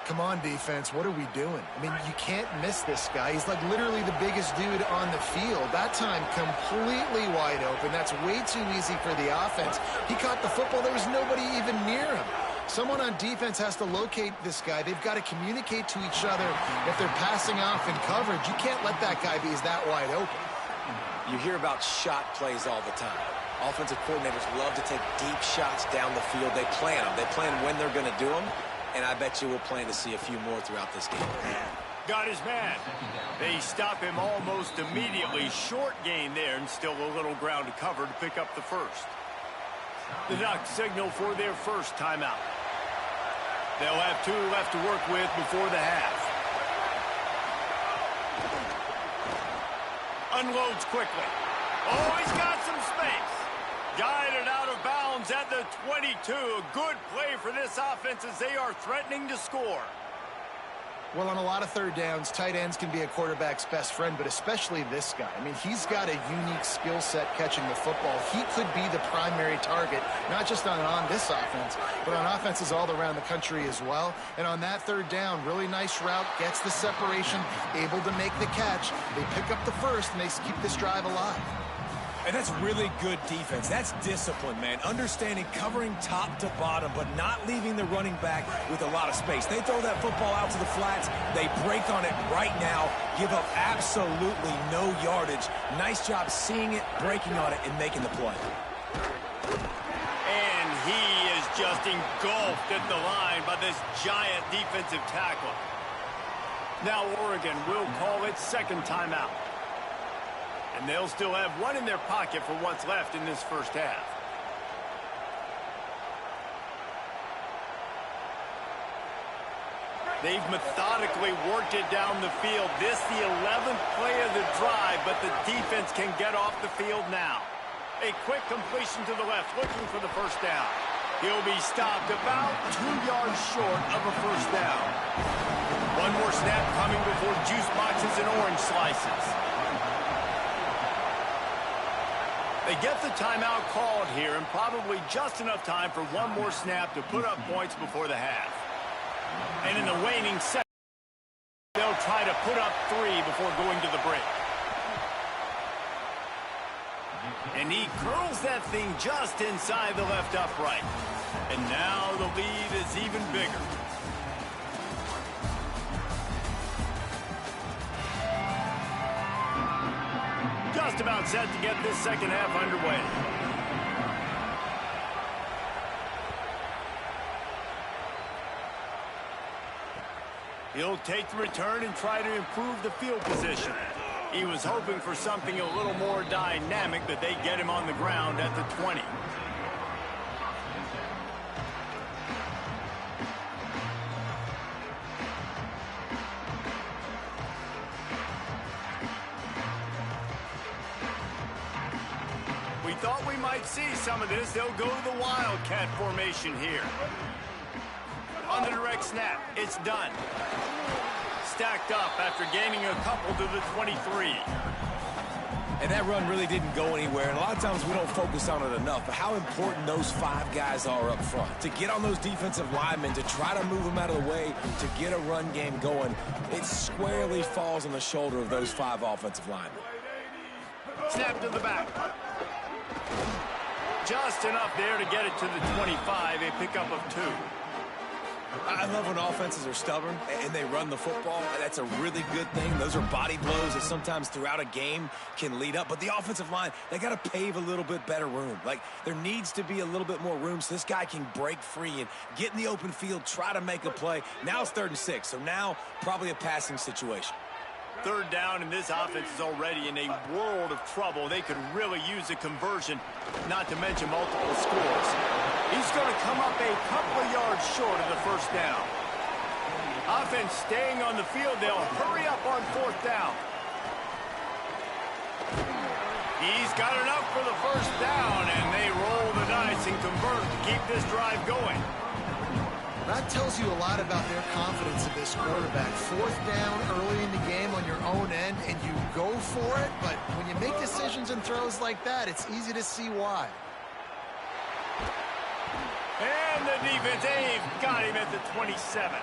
Come on, defense. What are we doing? I mean, you can't miss this guy. He's like literally the biggest dude on the field. That time, completely wide open. That's way too easy for the offense. He caught the football. There was nobody even near him. Someone on defense has to locate this guy. They've got to communicate to each other if they're passing off in coverage. You can't let that guy be that wide open. You hear about shot plays all the time. Offensive coordinators love to take deep shots down the field. They plan them. They plan when they're going to do them. And I bet you we'll plan to see a few more throughout this game. Got his man. They stop him almost immediately. Short gain there and still a little ground to cover to pick up the 1st. The Ducks signal for their 1st timeout. They'll have 2 left to work with before the half. Unloads quickly. Oh, he's got some space. Guided out of bounds at the 22. A good play for this offense as they are threatening to score. Well, on a lot of third downs, tight ends can be a quarterback's best friend, but especially this guy. I mean, he's got a unique skill set catching the football. He could be the primary target, not just on this offense, but on offenses all around the country as well. And on that third down, really nice route, gets the separation, able to make the catch. They pick up the first, and they keep this drive alive. And that's really good defense. That's discipline, man. Understanding covering top to bottom, but not leaving the running back with a lot of space. They throw that football out to the flats. They break on it right now, give up absolutely no yardage. Nice job seeing it, breaking on it, and making the play. And he is just engulfed at the line by this giant defensive tackle. Now Oregon will call its second timeout. And they'll still have one in their pocket for what's left in this first half. They've methodically worked it down the field. This the 11th play of the drive, but the defense can get off the field now. A quick completion to the left, looking for the first down. He'll be stopped about 2 yards short of a first down. One more snap coming before juice boxes and orange slices. They get the timeout called here, and probably just enough time for one more snap to put up points before the half. And in the waning second, they'll try to put up 3 before going to the break. And he curls that thing just inside the left upright. And now the lead is even bigger. Just about set to get this second half underway. He'll take the return and try to improve the field position. He was hoping for something a little more dynamic, but they get him on the ground at the 20. Thought we might see some of this. They'll go to the Wildcat formation here. On the direct snap, it's done. Stacked up after gaining a couple to the 23. And that run really didn't go anywhere. And a lot of times we don't focus on it enough. But how important those 5 guys are up front. To get on those defensive linemen, to try to move them out of the way, to get a run game going, it squarely falls on the shoulder of those 5 offensive linemen. Snap to the back. Just enough there to get it to the 25, a pickup of 2. I love when offenses are stubborn and they run the football. That's a really good thing. Those are body blows that sometimes throughout a game can lead up. But the offensive line, they got to pave a little bit better room. Like, there needs to be a little bit more room so this guy can break free and get in the open field, try to make a play. Now it's 3rd and 6, so now probably a passing situation. 3rd down, and this offense is already in a world of trouble. They could really use a conversion, not to mention multiple scores. He's going to come up a couple of yards short of the first down. Offense staying on the field. They'll hurry up on 4th down. He's got enough for the first down, and they roll the dice and convert to keep this drive going. That tells you a lot about their confidence of this quarterback. 4th down early in the game on your own end, and you go for it, but when you make decisions and throws like that, it's easy to see why. And the defense, they've got him at the 27.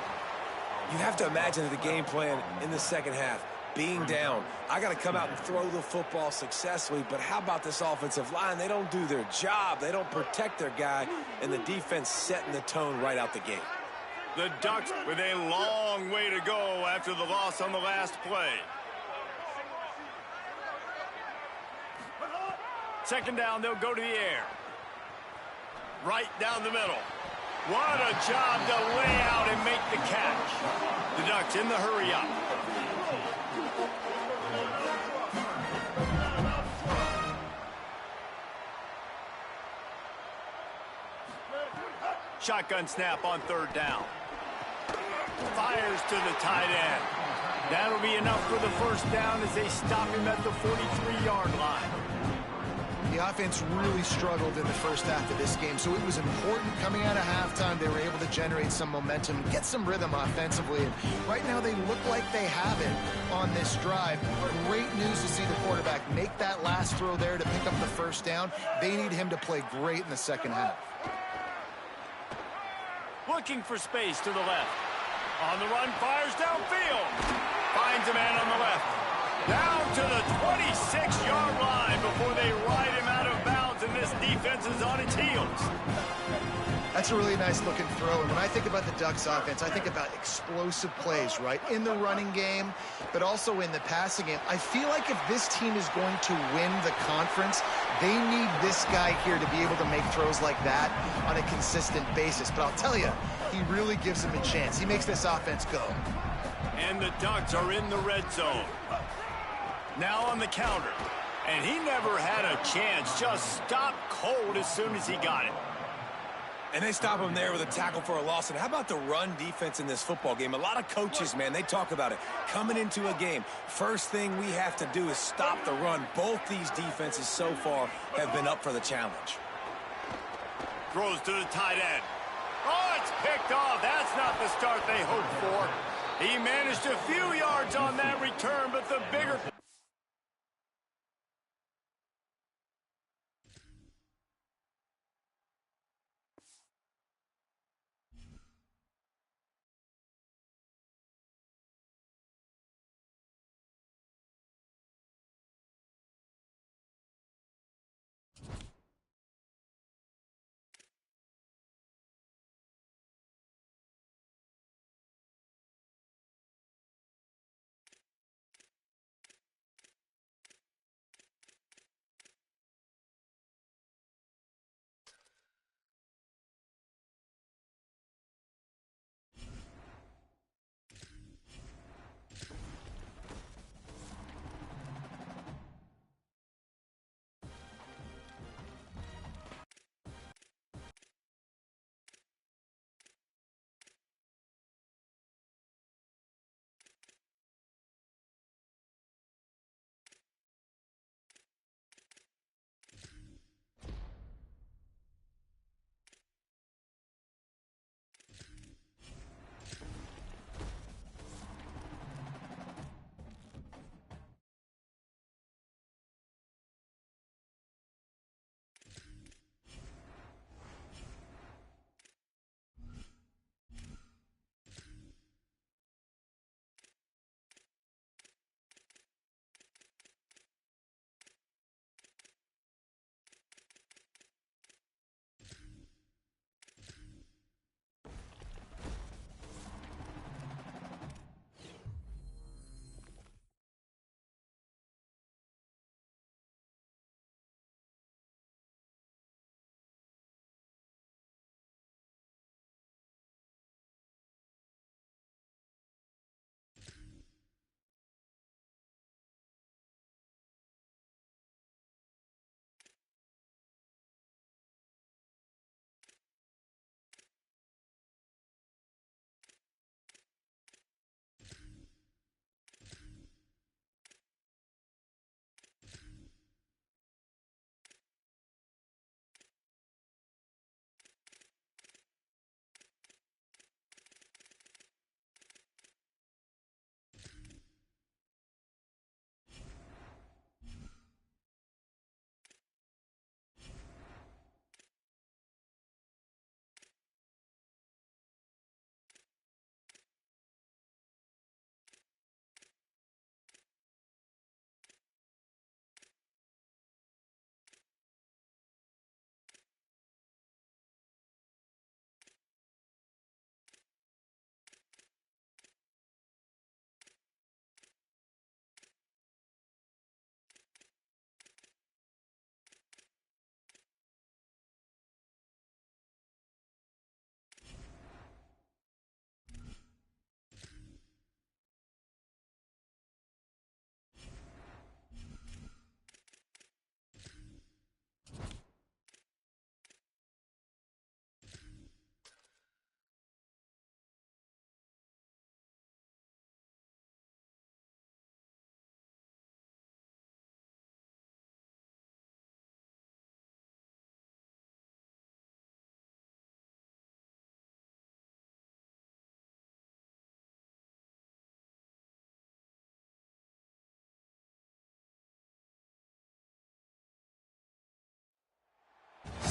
You have to imagine the game plan in the second half. Being down, I got to come out and throw the football successfully, but how about this offensive line? They don't do their job. They don't protect their guy, and the defense setting the tone right out the gate. The Ducks with a long way to go after the loss on the last play. 2nd down, they'll go to the air. Right down the middle. What a job to lay out and make the catch. The Ducks in the hurry up. Shotgun snap on 3rd down. Fires to the tight end. That'll be enough for the first down as they stop him at the 43-yard line. The offense really struggled in the first half of this game, so it was important coming out of halftime. They were able to generate some momentum and get some rhythm offensively. And right now they look like they have it on this drive. Great news to see the quarterback make that last throw there to pick up the first down. They need him to play great in the second half. Looking for space to the left. On the run, fires downfield. Finds a man on the left. Down to the 26-yard line before they ride him out of bounds, and this defense is on its heels. That's a really nice looking throw. And when I think about the Ducks offense, I think about explosive plays, right? In the running game, but also in the passing game. I feel like if this team is going to win the conference, they need this guy here to be able to make throws like that on a consistent basis. But I'll tell you, he really gives them a chance. He makes this offense go. And the Ducks are in the red zone. Now on the counter. And he never had a chance. Just stopped cold as soon as he got it. And they stop him there with a tackle for a loss. And how about the run defense in this football game? A lot of coaches, man, they talk about it. Coming into a game, first thing we have to do is stop the run. Both these defenses so far have been up for the challenge. Throws to the tight end. Oh, it's picked off. That's not the start they hoped for. He managed a few yards on that return, but the bigger...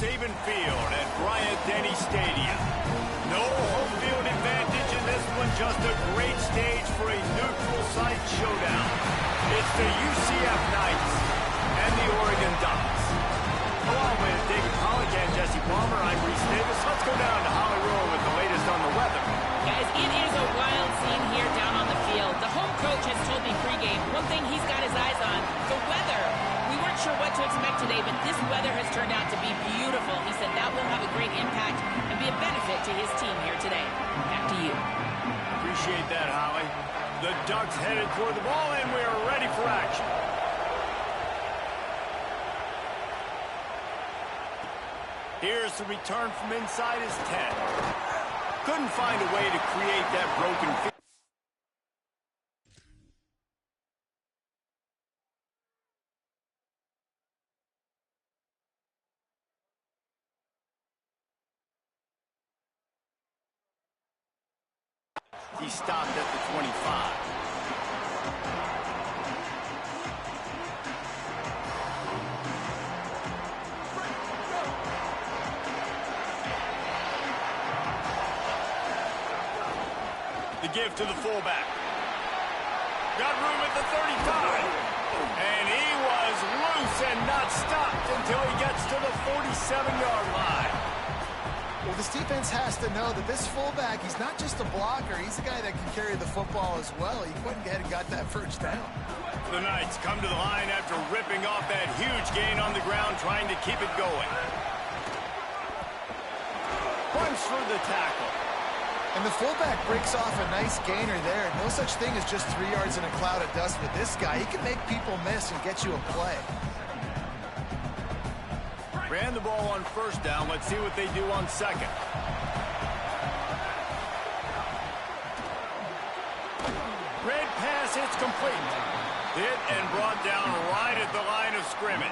Saban Field at Bryant-Denny Stadium. No home field advantage in this one, just a great stage for a neutral site showdown. It's the UCF Knights and the Oregon Ducks. Along with David Pollack and Jesse Palmer, I'm Reese Davis. Let's go down to Hollywood with the latest on the weather. Guys, it is a wild scene here down on the field. The home coach has told me pregame one thing he's got his eyes on, the weather. We weren't sure what to expect today, but this weather has turned out to be beautiful. He said that will have a great impact and be a benefit to his team here today. Back to you. Appreciate that, Holly. The Ducks headed toward the ball, and we are ready for action. Here's the return from inside his 10. Couldn't find a way to create that broken field. He stopped at the 25. The give to the fullback. Got room at the 35. And he was loose and not stopped until he gets to the 47-yard line. Well, this defense has to know that this fullback, he's not just a blocker. He's a guy that can carry the football as well. He went ahead and got that first down. The Knights come to the line after ripping off that huge gain on the ground, trying to keep it going. Punch for the tackle. And the fullback breaks off a nice gainer there. No such thing as just 3 yards in a cloud of dust with this guy. He can make people miss and get you a play. Ran the ball on first down. Let's see what they do on second. Red pass, it's complete. Hit and brought down right at the line of scrimmage.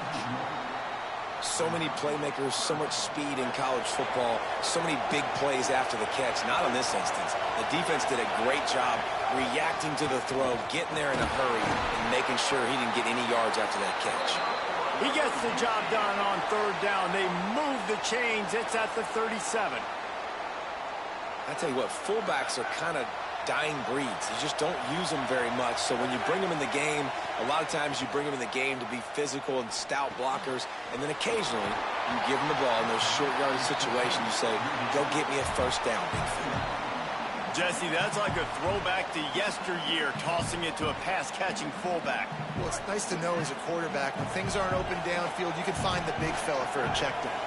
So many playmakers, so much speed in college football, so many big plays after the catch. Not in this instance. The defense did a great job reacting to the throw, getting there in a hurry, and making sure he didn't get any yards after that catch. He gets the job done on third down. They move the chains. It's at the 37. I tell you what, fullbacks are kind of dying breeds. You just don't use them very much. So when you bring them in the game, a lot of times you bring them in the game to be physical and stout blockers. And then occasionally you give them the ball in those short yardage situations. You say, go get me a first down, big fella. Jesse, that's like a throwback to yesteryear, tossing it to a pass-catching fullback. Well, it's nice to know as a quarterback, when things aren't open downfield, you can find the big fella for a check down.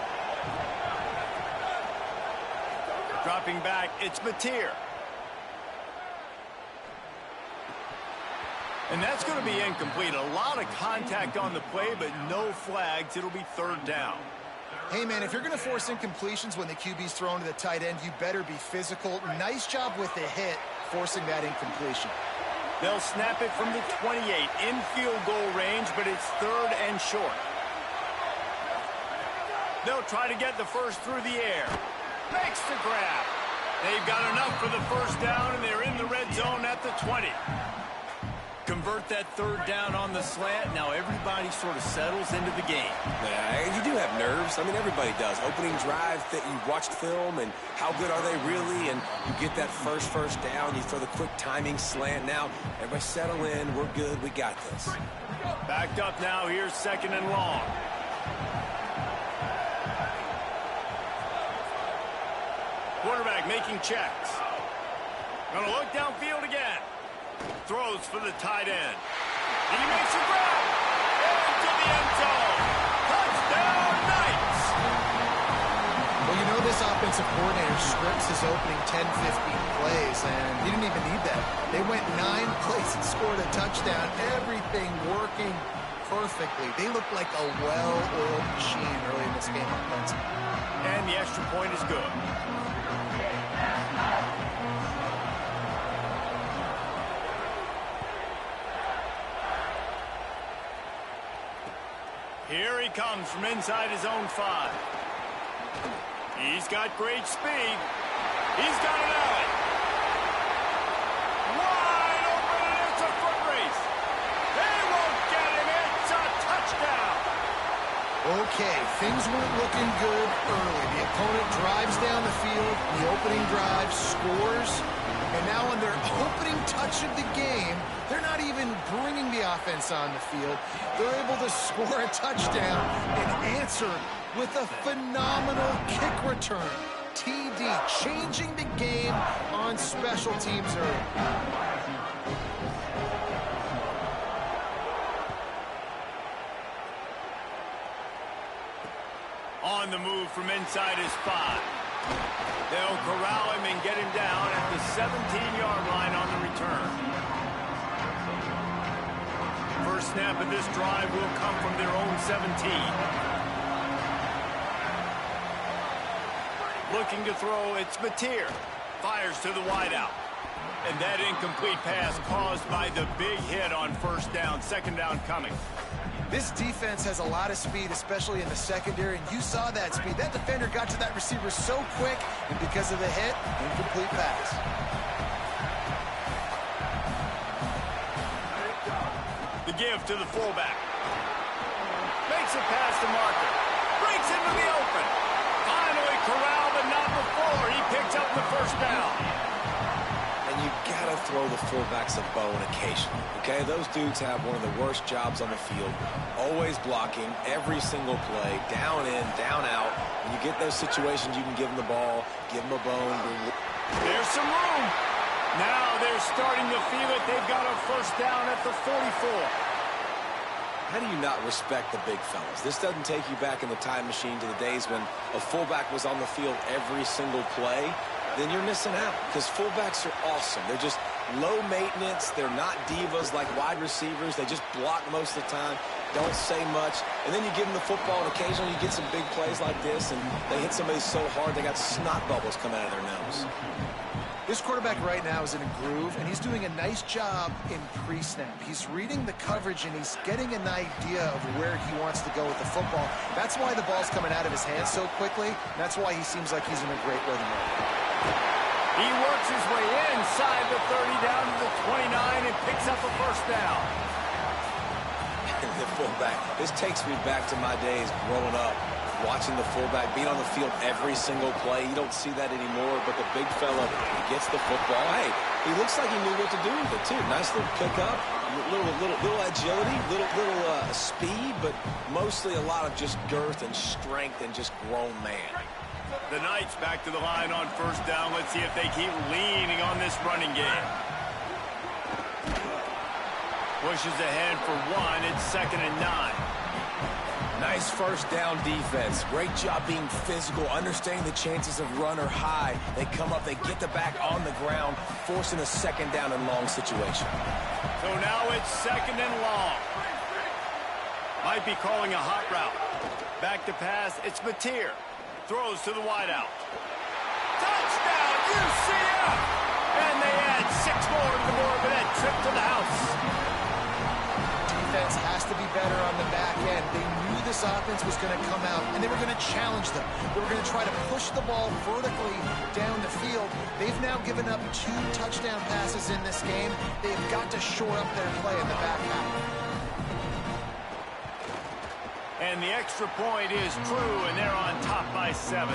Dropping back, it's Mateer. And that's going to be incomplete. A lot of contact on the play, but no flags. It'll be third down. Hey, man, if you're going to force incompletions when the QB's thrown to the tight end, you better be physical. Nice job with the hit, forcing that incompletion. They'll snap it from the 28, in field goal range, but it's third and short. They'll try to get the first through the air. Makes the grab. They've got enough for the first down, and they're in the red zone at the 20. Convert that third down on the slant. Now everybody sort of settles into the game. Yeah, you do have nerves. I mean, everybody does. Opening drive, that you watched film, and how good are they really? And you get that first down. You throw the quick timing slant. Now, everybody settle in. We're good. We got this. Backed up now. Here's second and long. Quarterback making checks. Gonna look downfield again. Throws for the tight end. He makes a grab. Into the end zone. Touchdown, Knights. Well, you know this offensive coordinator scripts his opening 10, 15 plays, and he didn't even need that. They went 9 plays and scored a touchdown. Everything working perfectly. They look like a well-oiled machine early in this game offensively. And the extra point is good. Here he comes from inside his own 5. He's got great speed. He's got an alley. Wide open, and it's a foot race. They won't get him. It's a touchdown. Okay, things weren't looking good early. The opponent drives down the field, the opening drive scores, and now on their opening touch of the game, they're not even bringing the offense on the field. They're able to score a touchdown and answer with a phenomenal kick return. TD changing the game on special teams early. On the move from inside his 5. They'll corral him and get him down at the 17-yard line on the return. First snap of this drive will come from their own 17. Looking to throw, it's Mateer. Fires to the wideout. And that incomplete pass caused by the big hit on first down. Second down coming. This defense has a lot of speed, especially in the secondary, and you saw that speed. That defender got to that receiver so quick, and because of the hit, incomplete pass. The give to the fullback. Makes it past the marker. Breaks into the open. Finally corralled, but not before. He picks up the first down. And you gotta throw the fullbacks a bone occasionally, okay? Those dudes have one of the worst jobs on the field, always blocking every single play, down in, down out. When you get those situations, you can give them the ball, give them a bone. There's some room. Now they're starting to feel it. They've got a first down at the 44. How do you not respect the big fellas? This doesn't take you back in the time machine to the days when a fullback was on the field every single play. Then you're missing out, because fullbacks are awesome. They're just low maintenance. They're not divas like wide receivers. They just block most of the time, don't say much. And then you give them the football, and occasionally you get some big plays like this, and they hit somebody so hard they got snot bubbles coming out of their nose. This quarterback right now is in a groove, and he's doing a nice job in pre-snap. He's reading the coverage, and he's getting an idea of where he wants to go with the football. That's why the ball's coming out of his hands so quickly. That's why he seems like he's in a great rhythm right now. He works his way inside the 30 down to the 29 and picks up a first down. The fullback. This takes me back to my days growing up, watching the fullback being on the field every single play. You don't see that anymore, but the big fella gets the football. Hey, he looks like he knew what to do with it, too. Nice little pickup, little agility, little speed, but mostly a lot of just girth and strength and just grown man. The Knights back to the line on first down. Let's see if they keep leaning on this running game. Pushes ahead for 1. It's 2nd and 9. Nice first down defense. Great job being physical, understanding the chances of run are high. They come up, they get the back on the ground, forcing a second down and long situation. So now it's 2nd and long. Might be calling a hot route. Back to pass. It's Mateer. Throws to the wideout. Touchdown, UCF! And they add 6 more to the board with that trip to the house. Defense has to be better on the back end. They knew this offense was going to come out, and they were going to challenge them. They were going to try to push the ball vertically down the field. They've now given up 2 touchdown passes in this game. They've got to shore up their play in the back half. And the extra point is true, and they're on top by 7.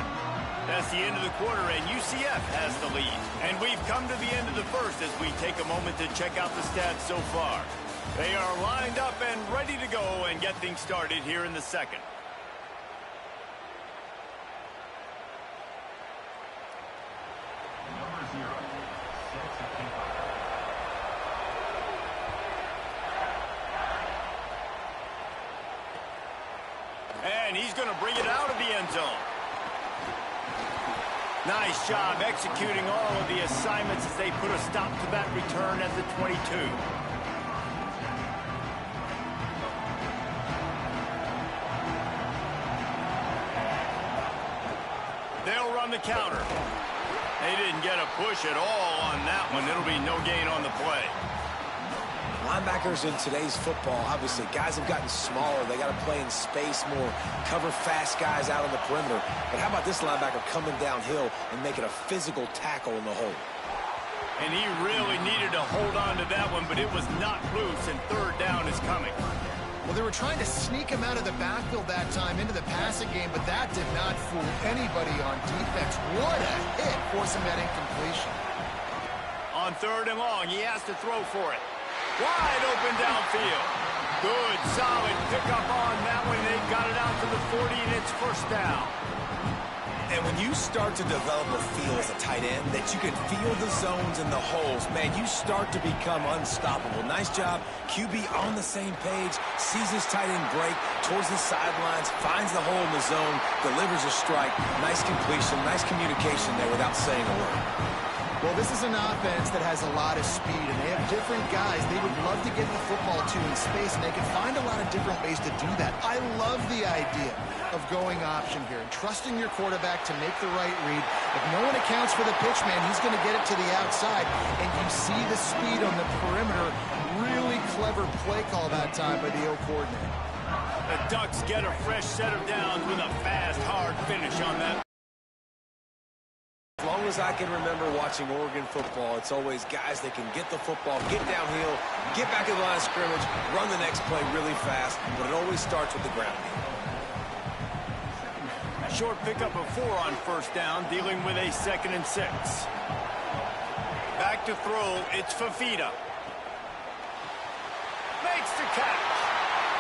That's the end of the quarter, and UCF has the lead. And we've come to the end of the first as we take a moment to check out the stats so far. They are lined up and ready to go and get things started here in the second. And he's going to bring it out of the end zone. Nice job executing all of the assignments as they put a stop to that return at the 22. They'll run the counter. They didn't get a push at all on that one. It'll be no gain on the play. Linebackers in today's football, obviously, guys have gotten smaller. They got to play in space more, cover fast guys out on the perimeter. But how about this linebacker coming downhill and making a physical tackle in the hole? And he really needed to hold on to that one, but it was not loose, and 3rd down is coming. Well, they were trying to sneak him out of the backfield that time into the passing game, but that did not fool anybody on defense. What a hit, forcing that incompletion. On 3rd and long, he has to throw for it. Wide open downfield. Good, solid pickup on that one. They got it out to the 40, and it's 1st down. And when you start to develop a feel as a tight end that you can feel the zones and the holes, man, you start to become unstoppable. Nice job. QB on the same page, sees his tight end break towards the sidelines, finds the hole in the zone, delivers a strike. Nice completion, nice communication there without saying a word. Well, this is an offense that has a lot of speed, and they have different guys they would love to get the football to in space, and they can find a lot of different ways to do that. I love the idea of going option here and trusting your quarterback to make the right read. If no one accounts for the pitch, man, he's going to get it to the outside, and you see the speed on the perimeter. Really clever play call that time by the O coordinator. The Ducks get a fresh set of downs with a fast, hard finish on that. As long as I can remember watching Oregon football, it's always guys that can get the football, get downhill, get back in the line of scrimmage, run the next play really fast, but it always starts with the ground game. Short pickup of 4 on 1st down, dealing with a 2nd and 6. Back to throw, it's Fafita. Makes the catch.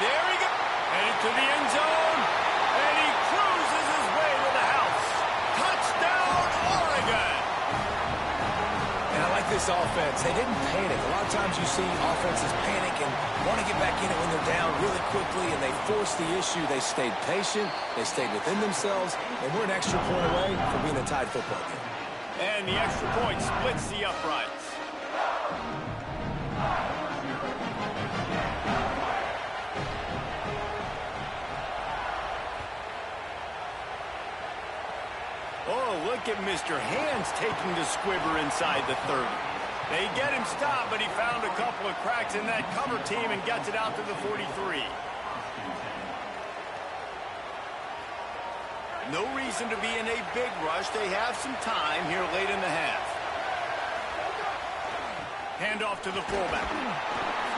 There he goes. Headed to the end zone, and he cruises his way to the house. Touchdown, Oregon! And I like this offense. They didn't panic. A lot of times you see offenses panic and want to get back in it when they're down really quickly, and they forced the issue. They stayed patient. They stayed within themselves, and we're an extra point away from being a tied football game. And the extra point splits the uprights. Oh, look at Mr. Hands taking the squibber inside the 30. They get him stopped, but he found a couple of cracks in that cover team and gets it out to the 43. No reason to be in a big rush. They have some time here late in the half. Handoff to the fullback.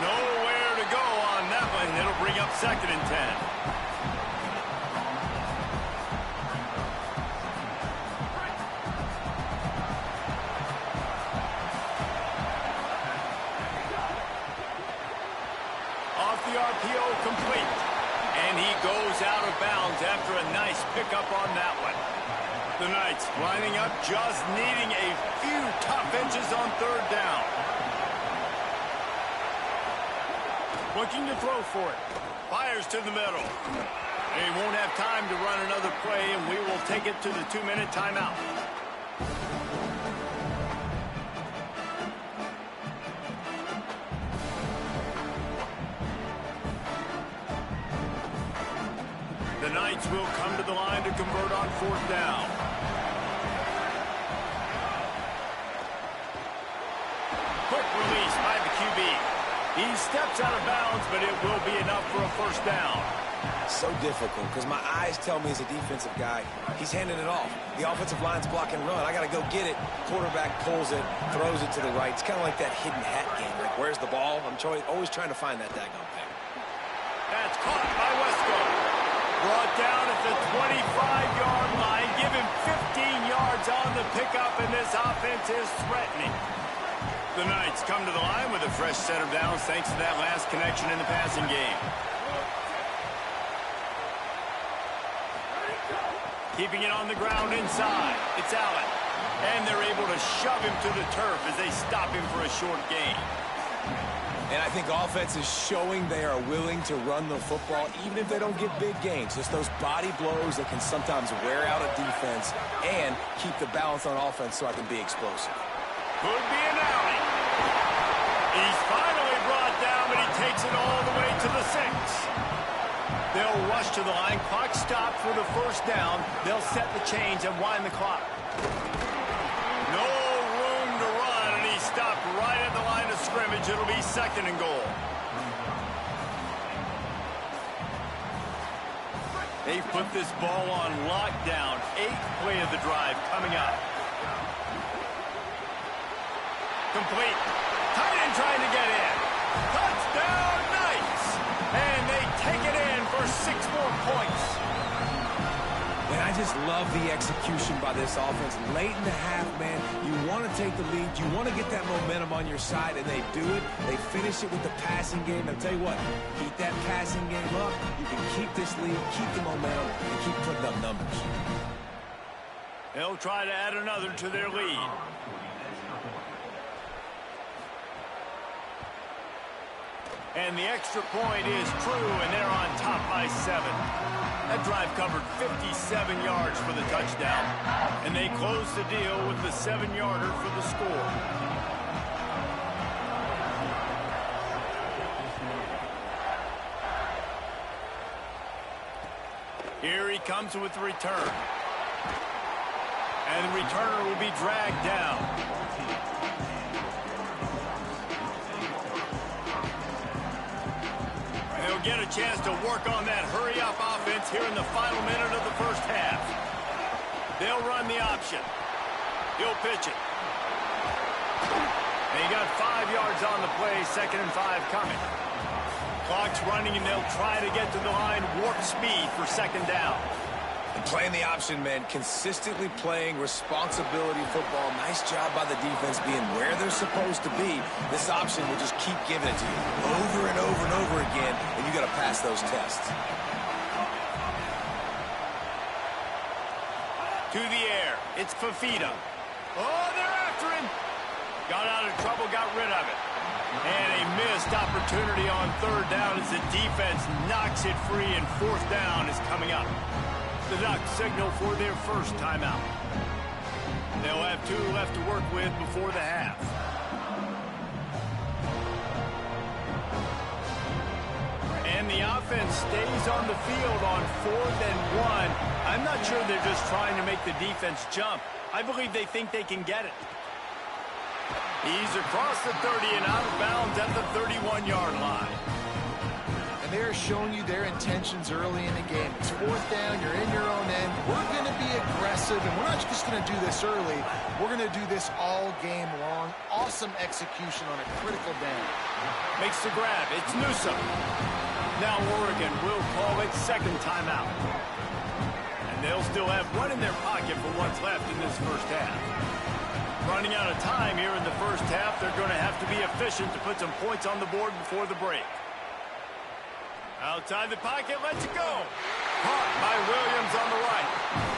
Nowhere to go on that one. It'll bring up 2nd and 10. The RPO complete, and he goes out of bounds after a nice pickup on that one. The Knights lining up, just needing a few tough inches on 3rd down. Looking to throw for it. Fires to the middle. They won't have time to run another play, and we will take it to the 2-minute timeout. The Knights will come to the line to convert on 4th down. Quick release by the QB. He steps out of bounds, but it will be enough for a 1st down. So difficult because my eyes tell me as a defensive guy, he's handing it off. The offensive line's block and run. I got to go get it. Quarterback pulls it, throws it to the right. It's kind of like that hidden hat game. Like, where's the ball? I'm always trying to find that daggone thing. That's caught by Wesco. Brought down at the 25-yard line. Give him 15 yards on the pickup, and this offense is threatening. The Knights come to the line with a fresh set of downs thanks to that last connection in the passing game. Keeping it on the ground inside. It's Allen. And they're able to shove him to the turf as they stop him for a short gain. And I think offense is showing they are willing to run the football, even if they don't get big gains. Just those body blows that can sometimes wear out a defense and keep the balance on offense so I can be explosive. Could be an alley. He's finally brought down, but he takes it all the way to the 6. They'll rush to the line. Clock stopped for the 1st down. They'll set the chains and wind the clock. No room to run, and he stopped right at the line of scrimmage. It'll be 2nd and goal. They've put this ball on lockdown. 8th play of the drive coming up. Complete. Tight end trying to get in. Touchdown, Knights! And they 6 more points. And I just love the execution by this offense. Late in the half, man, you want to take the lead. You want to get that momentum on your side, and they do it. They finish it with the passing game. I'll tell you what, keep that passing game up. You can keep this lead, keep the momentum, and keep putting up numbers. They'll try to add another to their lead. And the extra point is true, and they're on top by 7. That drive covered 57 yards for the touchdown, and they close the deal with the 7-yarder for the score. Here he comes with the return. And the returner will be dragged down. They'll get a chance to work on that hurry-up offense here in the final minute of the first half. They'll run the option. He'll pitch it. And he got 5 yards on the play, 2nd and 5 coming. Clock's running, and they'll try to get to the line warp speed for 2nd down. And playing the option, man, consistently playing responsibility football. Nice job by the defense being where they're supposed to be. This option will just keep giving it to you over and over and over again, and you got to pass those tests. To the air. It's Fafita. Oh, they're after him. Got out of trouble, got rid of it. And a missed opportunity on 3rd down as the defense knocks it free, and 4th down is coming up. The Ducks signal for their first timeout. They'll have 2 left to work with before the half. And the offense stays on the field on 4th and 1. I'm not sure they're just trying to make the defense jump. I believe they think they can get it. He's across the 30 and out of bounds at the 31-yard line. And they're showing you their intentions early in the game. It's 4th down, you're in your own end. We're going to be aggressive, and we're not just going to do this early. We're going to do this all game long. Awesome execution on a critical down. Makes the grab. It's Newsome. Now Oregon will call it 2nd timeout. And they'll still have 1 in their pocket for what's left in this first half. Running out of time here in the first half, they're going to have to be efficient to put some points on the board before the break. Outside the pocket, lets it go. Caught by Williams on the right.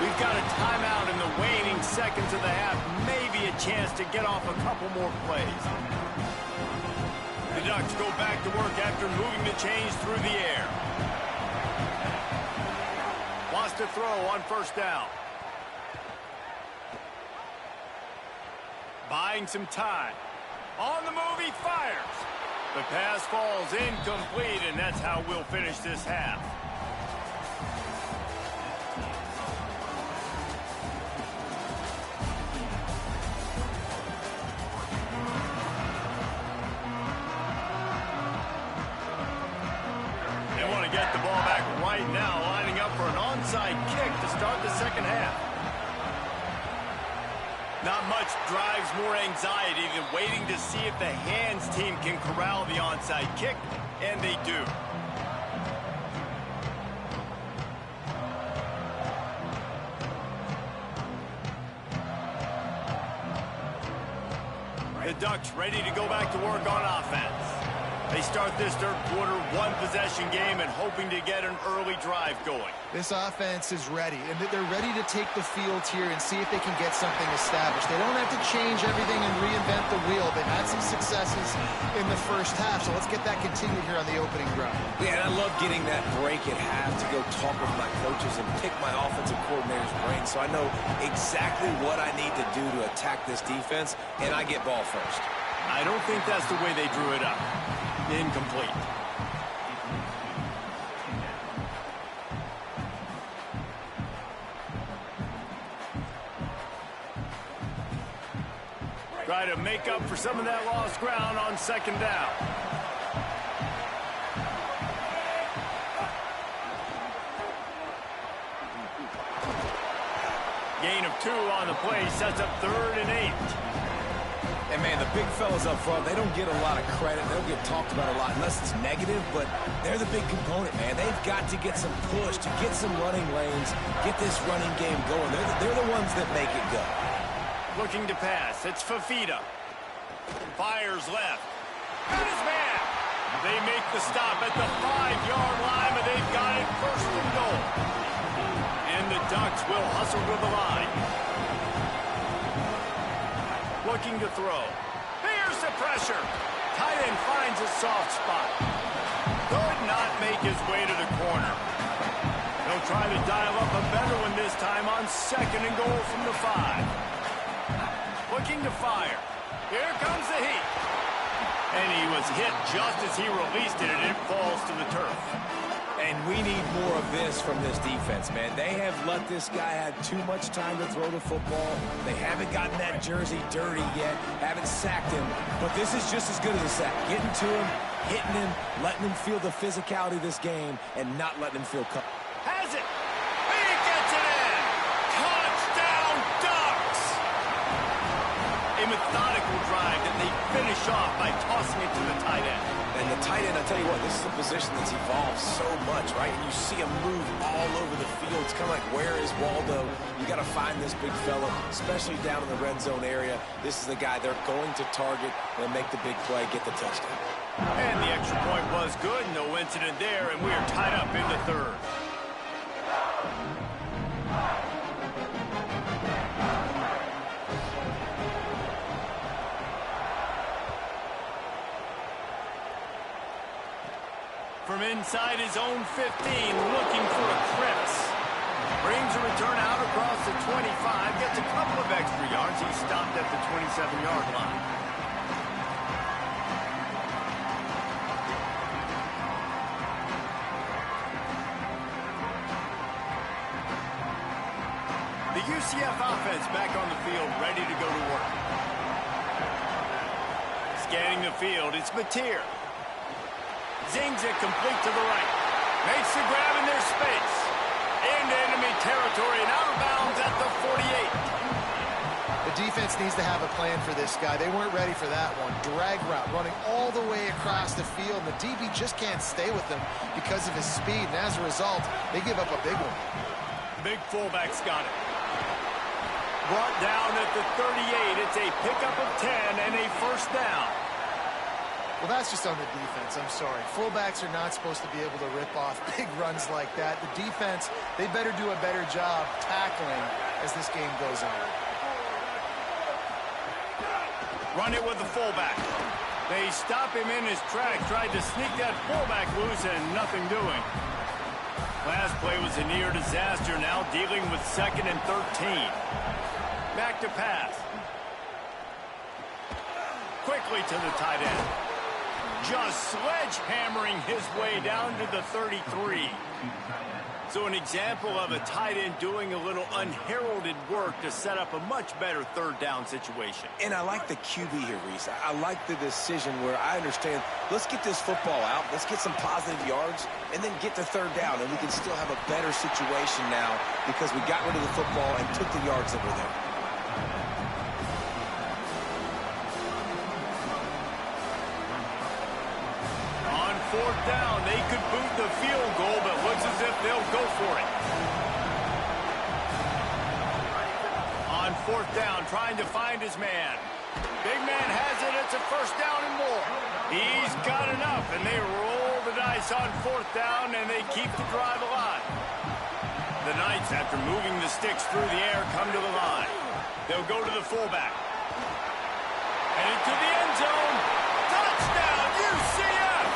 We've got a timeout in the waning seconds of the half. Maybe a chance to get off a couple more plays. The Ducks go back to work after moving the chains through the air. Wants to throw on 1st down. Buying some time. On the move, he fires. The pass falls incomplete, and that's how we'll finish this half. They want to get the ball back right now, lining up for an onside kick to start the 2nd half. Not much drives more anxiety than waiting to see if the hands team can corral the onside kick, and they do. The Ducks ready to go back to work on offense. They start this 3rd quarter 1-possession game and hoping to get an early drive going. This offense is ready, and they're ready to take the field here and see if they can get something established. They don't have to change everything and reinvent the wheel. They've had some successes in the first half, so let's get that continued here on the opening drive. Yeah, and I love getting that break at half to go talk with my coaches and pick my offensive coordinator's brain so I know exactly what I need to do to attack this defense, and I get ball first. I don't think that's the way they drew it up. Incomplete. Try to make up for some of that lost ground on 2nd down. Gain of 2 on the play sets up 3rd and 8. And, man, the big fellas up front, they don't get a lot of credit. They don't get talked about a lot unless it's negative, but they're the big component, man. They've got to get some push, to get some running lanes, get this running game going. They're the ones that make it go. Looking to pass. It's Fafita. Fires left. And his man. They make the stop at the 5-yard line, but they've got it first and goal. And the Ducks will hustle to the line. Looking to throw. Here's the pressure. Tight end finds a soft spot. Could not make his way to the corner. He'll try to dial up a better one this time on 2nd and goal from the 5. Looking to fire. Here comes the heat. And he was hit just as he released it, and it falls to the turf. And we need more of this from this defense, man. They have let this guy have too much time to throw the football. They haven't gotten that jersey dirty yet, haven't sacked him. But this is just as good as a sack. Getting to him, hitting him, letting him feel the physicality of this game, and not letting him feel comfortable. Has it. He gets it in. Touchdown, Ducks. A methodical drive that they finish off by tossing it to the tight end. And the tight end, I tell you what, this is a position that's evolved so much, right? And you see him move all over the field. It's kind of like, where is Waldo? You got to find this big fella, especially down in the red zone area. This is the guy they're going to target and make the big play, get the touchdown. And the extra point was good. No incident there, and we are tied up in the 3rd. From inside his own 15, looking for a crevice. Brings a return out across the 25, gets a couple of extra yards. He stopped at the 27-yard line. The UCF offense back on the field, ready to go to work. Scanning the field, it's Mateer. Zings it complete to the right. Makes the grab in their space. Into enemy territory and out of bounds at the 48. The defense needs to have a plan for this guy. They weren't ready for that one. Drag route running all the way across the field. The DB just can't stay with him because of his speed. And as a result, they give up a big one. Big fullback's got it. Brought down at the 38. It's a pickup of 10 and a first down. Well, that's just on the defense. I'm sorry. Fullbacks are not supposed to be able to rip off big runs like that. The defense, they better do a better job tackling as this game goes on. Run it with the fullback. They stop him in his tracks, tried to sneak that fullback loose, and nothing doing. Last play was a near disaster, now dealing with 2nd and 13. Back to pass. Quickly to the tight end. Just sledgehammering his way down to the 33. So an example of a tight end doing a little unheralded work to set up a much better 3rd down situation. And I like the QB here, Reese. I like the decision where I understand, let's get this football out, let's get some positive yards, and then get to 3rd down, and we can still have a better situation now because we got rid of the football and took the yards that were there. On 4th down, they could boot the field goal, but looks as if they'll go for it. On 4th down, trying to find his man. Big man has it. It's a first down and more. He's got enough, and they roll the dice on 4th down, and they keep the drive alive. The Knights, after moving the sticks through the air, come to the line. They'll go to the fullback. And into the end zone. Touchdown, UCF!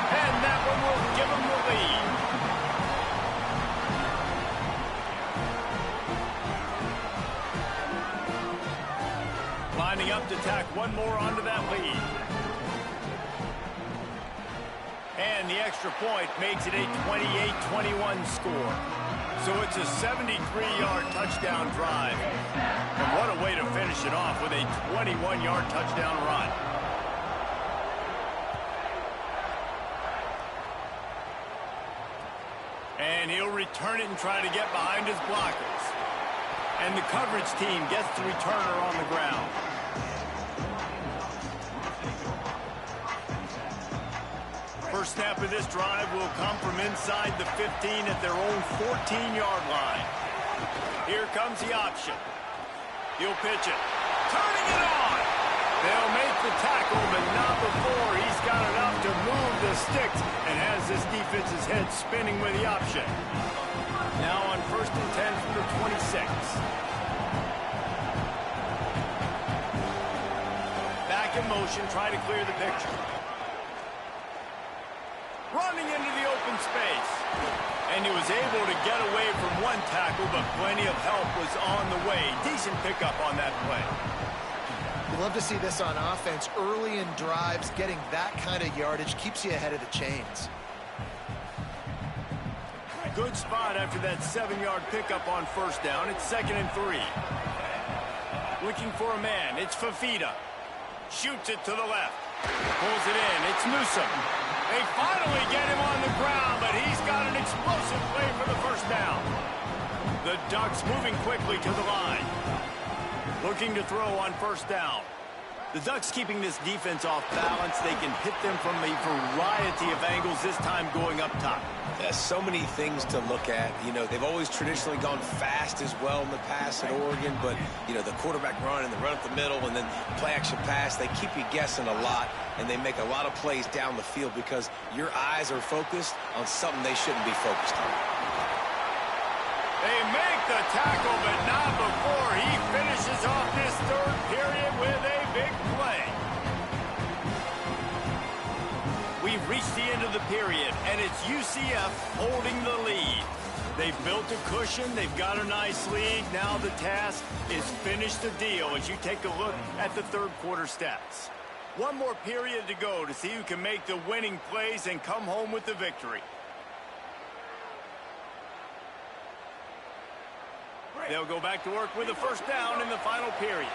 And that one will give them the lead. Lining up to tack one more onto that lead. And the extra point makes it a 28-21 score. So it's a 73-yard touchdown drive. And what a way to finish it off with a 21-yard touchdown run. And he'll return it and try to get behind his blockers. And the coverage team gets the returner on the ground. First snap of this drive will come from inside the 15 at their own 14-yard line. Here comes the option. He'll pitch it. Turning it on. They'll make the tackle, but not before he's got enough to move the sticks and has this defense's head spinning with the option. Now on 1st and 10 from the 26. Back in motion, try to clear the picture. Running into the open space. And he was able to get away from one tackle, but plenty of help was on the way. Decent pickup on that play. You love to see this on offense. Early in drives, getting that kind of yardage keeps you ahead of the chains. Good spot after that 7-yard pickup on 1st down. It's 2nd and 3. Looking for a man. It's Fafita. Shoots it to the left. Pulls it in. It's Newsome. They finally get him on the ground, but he's got an explosive play for the 1st down. The Ducks moving quickly to the line. Looking to throw on 1st down. The Ducks keeping this defense off balance. They can hit them from a variety of angles, this time going up top. There's so many things to look at. You know, they've always traditionally gone fast as well in the past at Oregon, but, you know, the quarterback run and the run up the middle and then play action pass, they keep you guessing a lot, and they make a lot of plays down the field because your eyes are focused on something they shouldn't be focused on. They make the tackle, but not before he finishes off this 3rd period with a big play. We've reached the end of the period, and it's UCF holding the lead. They've built a cushion. They've got a nice lead. Now the task is finish the deal as you take a look at the 3rd quarter stats. One more period to go to see who can make the winning plays and come home with the victory. They'll go back to work with a 1st down in the final period.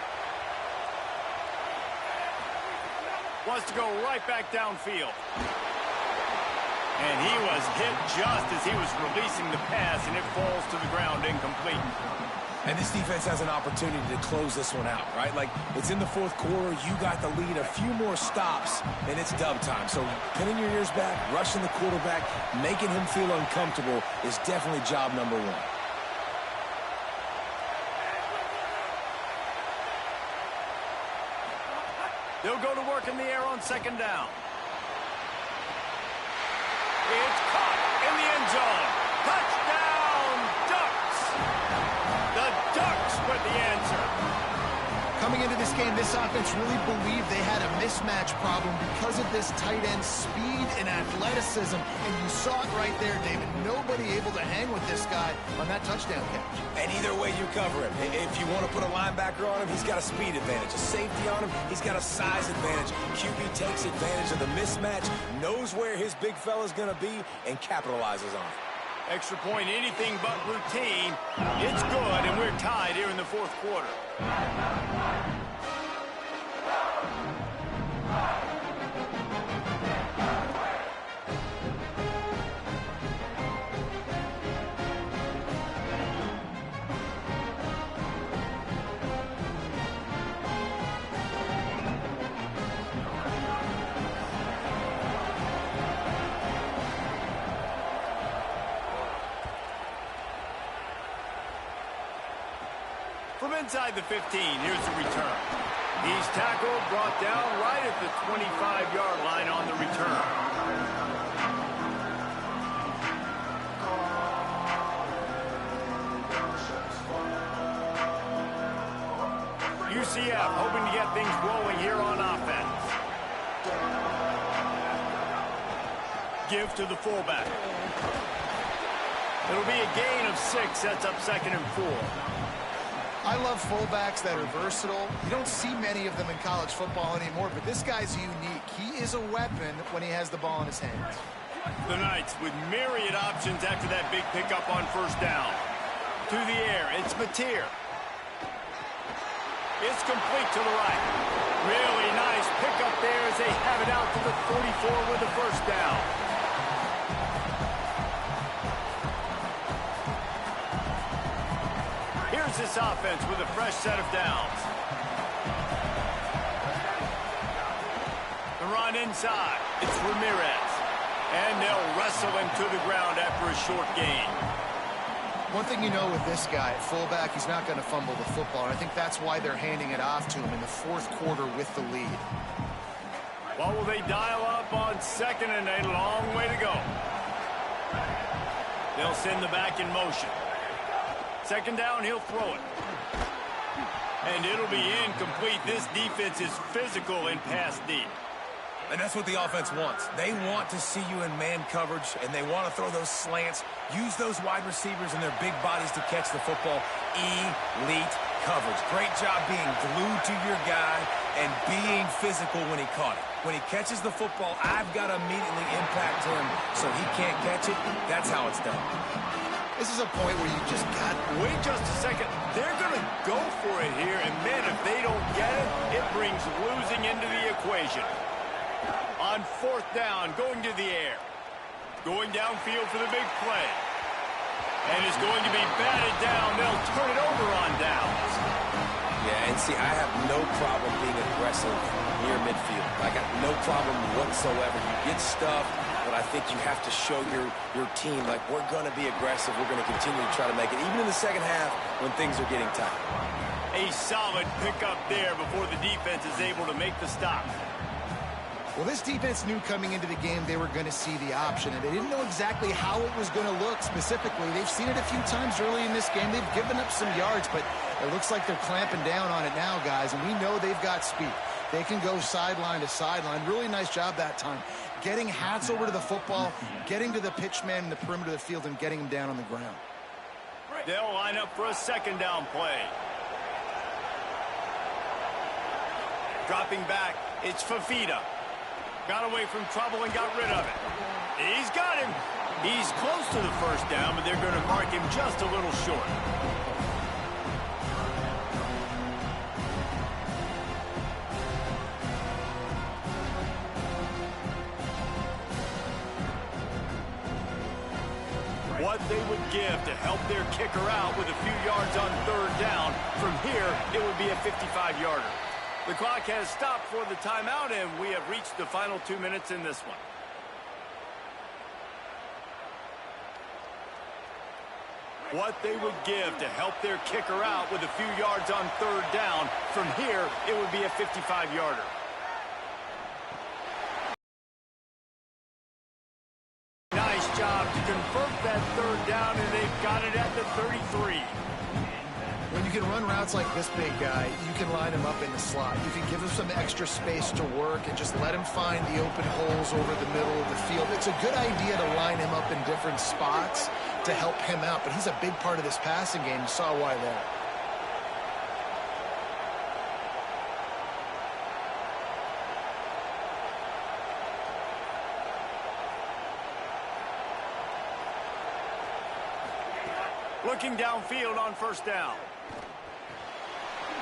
Wants to go right back downfield. And he was hit just as he was releasing the pass, and it falls to the ground incomplete. And this defense has an opportunity to close this one out, right? Like, it's in the 4th quarter, you got the lead, a few more stops, and it's dub time. So pinning your ears back, rushing the quarterback, making him feel uncomfortable is definitely job number 1. They'll go to work in the air on 2nd down. It's caught in the end zone. Touchdown, Ducks! The Ducks with the answer. Coming into this game, this offense really believed they had a mismatch problem because of this tight end speed and athleticism. And you saw it right there, David. Nobody able to hang with this guy on that touchdown catch. And either way you cover him. If you want to put a linebacker on him, he's got a speed advantage. A safety on him, he's got a size advantage. QB takes advantage of the mismatch, knows where his big fella's going to be, and capitalizes on it. Extra point, anything but routine. It's good, and we're tied here in the 4th quarter. From inside the 15, here's the return. He's tackled, brought down right at the 25-yard line on the return. UCF hoping to get things rolling here on offense. Give to the fullback. It'll be a gain of 6, sets up 2nd and 4. I love fullbacks that are versatile. You don't see many of them in college football anymore, but this guy's unique. He is a weapon when he has the ball in his hands. The Knights with myriad options after that big pickup on 1st down. To the air, it's Mateer. It's complete to the right. Really nice pickup there as they have it out to the 44 with the 1st down. Here's this offense with a fresh set of downs. The run inside. It's Ramirez. And they'll wrestle him to the ground after a short gain. One thing you know with this guy, at fullback, he's not going to fumble the football. And I think that's why they're handing it off to him in the fourth quarter with the lead. What will they dial up on second and a long way to go? They'll send the back in motion. Second down, he'll throw it. And it'll be incomplete. This defense is physical in pass deep. And that's what the offense wants. They want to see you in man coverage, and they want to throw those slants, use those wide receivers and their big bodies to catch the football. Elite coverage. Great job being glued to your guy and being physical when he caught it. When he catches the football, I've got to immediately impact him so he can't catch it. That's how it's done. This is a point where you just got... Wait just a second. They're going to go for it here, and man, if they don't get it, it brings losing into the equation. On fourth down, going to the air. Going downfield for the big play. And it's going to be batted down. They'll turn it over on downs. Yeah, and see, I have no problem being aggressive near midfield. I got no problem whatsoever. You get stuff, but I think you have to show your team, like, we're going to be aggressive. We're going to continue to try to make it, even in the second half when things are getting tight. A solid pickup there before the defense is able to make the stop. Well, this defense knew coming into the game they were going to see the option, and they didn't know exactly how it was going to look specifically. They've seen it a few times early in this game. They've given up some yards, but it looks like they're clamping down on it now, guys, and we know they've got speed. They can go sideline to sideline. Really nice job that time. Getting Hats over to the football, getting to the pitch man in the perimeter of the field, and getting him down on the ground. They'll line up for a second down play. Dropping back, it's Fafita. Got away from trouble and got rid of it. He's got him. He's close to the first down, but they're going to mark him just a little short. What they would give to help their kicker out with a few yards on third down. From here, it would be a 55-yarder. The clock has stopped for the timeout, and we have reached the final 2 minutes in this one. What they would give to help their kicker out with a few yards on third down. From here, it would be a 55-yarder. Nice job to convert that third down, and they've got it at the 33. When you can run routes like this big guy, you can line him up in the slot. You can give him some extra space to work and just let him find the open holes over the middle of the field. It's a good idea to line him up in different spots to help him out, but he's a big part of this passing game. You saw why there. Looking downfield on first down.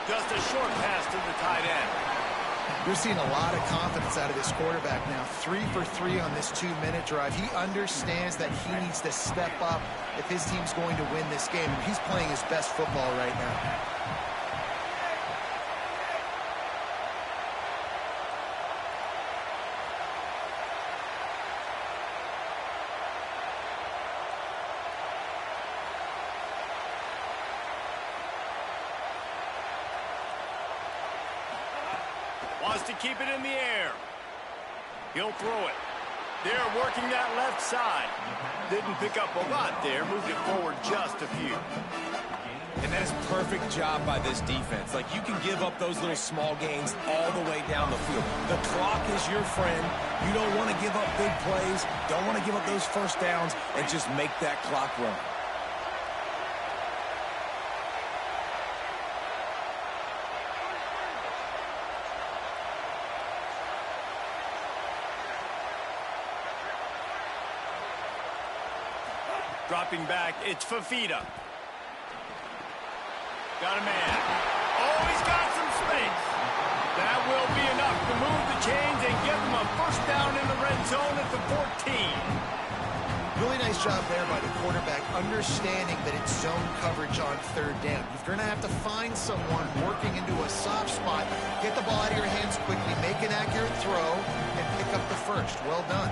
Just a short pass to the tight end. You're seeing a lot of confidence out of this quarterback now. 3 for 3 on this 2-minute drive. He understands that he needs to step up if his team's going to win this game. And he's playing his best football right now. Wants to keep it in the air. He'll throw it. They're working that left side. Didn't pick up a lot there. Moved it forward just a few. And that is perfect job by this defense. Like, you can give up those little small gains all the way down the field. The clock is your friend. You don't want to give up big plays. Don't want to give up those first downs and just make that clock run. Dropping back, it's Fafita. Got a man. Oh, he's got some space. That will be enough to move the chains and give them a first down in the red zone at the 14. Really nice job there by the quarterback, understanding that it's zone coverage on third down. You're going to have to find someone working into a soft spot, get the ball out of your hands quickly, make an accurate throw, and pick up the first. Well done.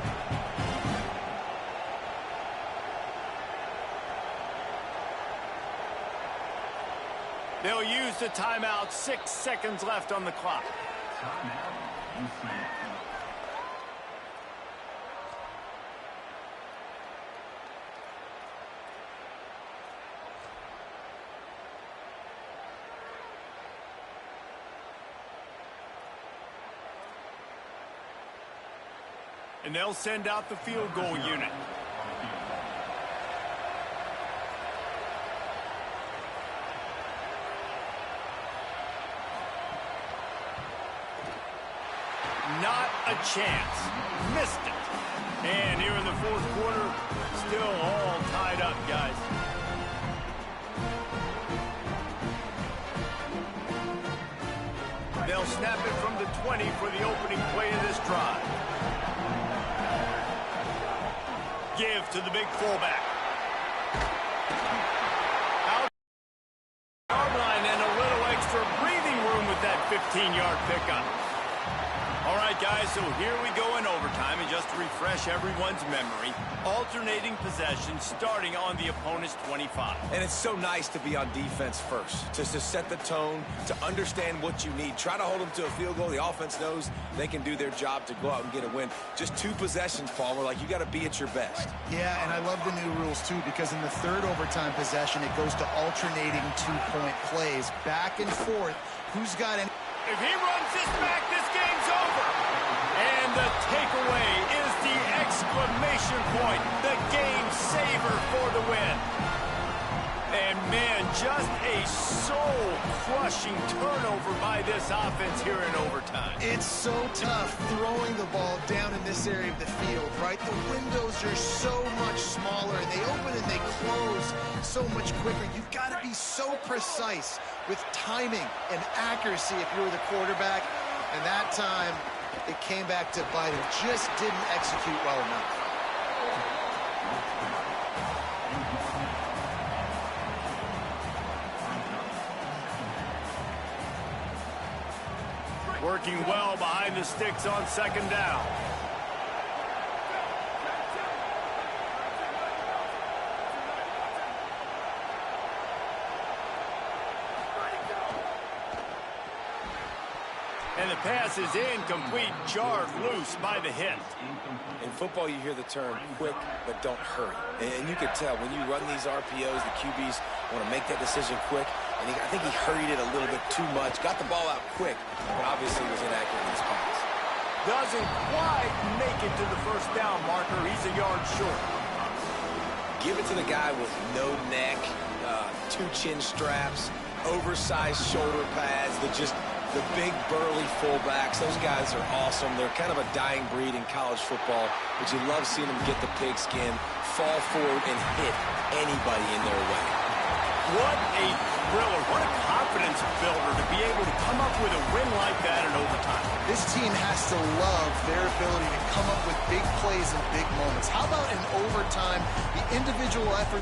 They'll use the timeout. 6 seconds left on the clock. And they'll send out the field goal unit. Not a chance. Missed it. And here in the fourth quarter, still all tied up, guys. They'll snap it from the 20 for the opening play of this drive. Give to the big fullback. Out line and a little extra breathing room with that 15-yard pickup. All right, guys, so here we go in overtime, and just to refresh everyone's memory, alternating possession starting on the opponent's 25. And it's so nice to be on defense first, to set the tone, to understand what you need. Try to hold them to a field goal. The offense knows they can do their job to go out and get a win. Just 2 possessions, Palmer, like you got to be at your best. Yeah, and I love the new rules, too, because in the third overtime possession, it goes to alternating 2-point plays, back and forth. Who's got any... If he runs this back, this game's over. And the takeaway is the exclamation point, the game saver for the win. And, man, just a soul-crushing turnover by this offense here in overtime. It's so tough throwing the ball down in this area of the field, right? The windows are so much smaller, and they open and they close so much quicker. You've got to be so precise with timing and accuracy if you were the quarterback. And that time, it came back to bite him. Just didn't execute well enough. Working well behind the sticks on second down. And the pass is incomplete, jarred loose by the hit. In football, you hear the term quick, but don't hurry. And you can tell when you run these RPOs, the QBs want to make that decision quick. And I think he hurried it a little bit too much. Got the ball out quick, but obviously was inaccurate in his pass. Doesn't quite make it to the first down marker. He's a yard short. Give it to the guy with no neck, 2 chin straps, oversized shoulder pads, the big burly fullbacks. Those guys are awesome. They're kind of a dying breed in college football, but you love seeing them get the pigskin, fall forward, and hit anybody in their way. What a thriller. What a confidence builder to be able to come up with a win like that in overtime. This team has to love their ability to come up with big plays and big moments. How about in overtime, the individual effort?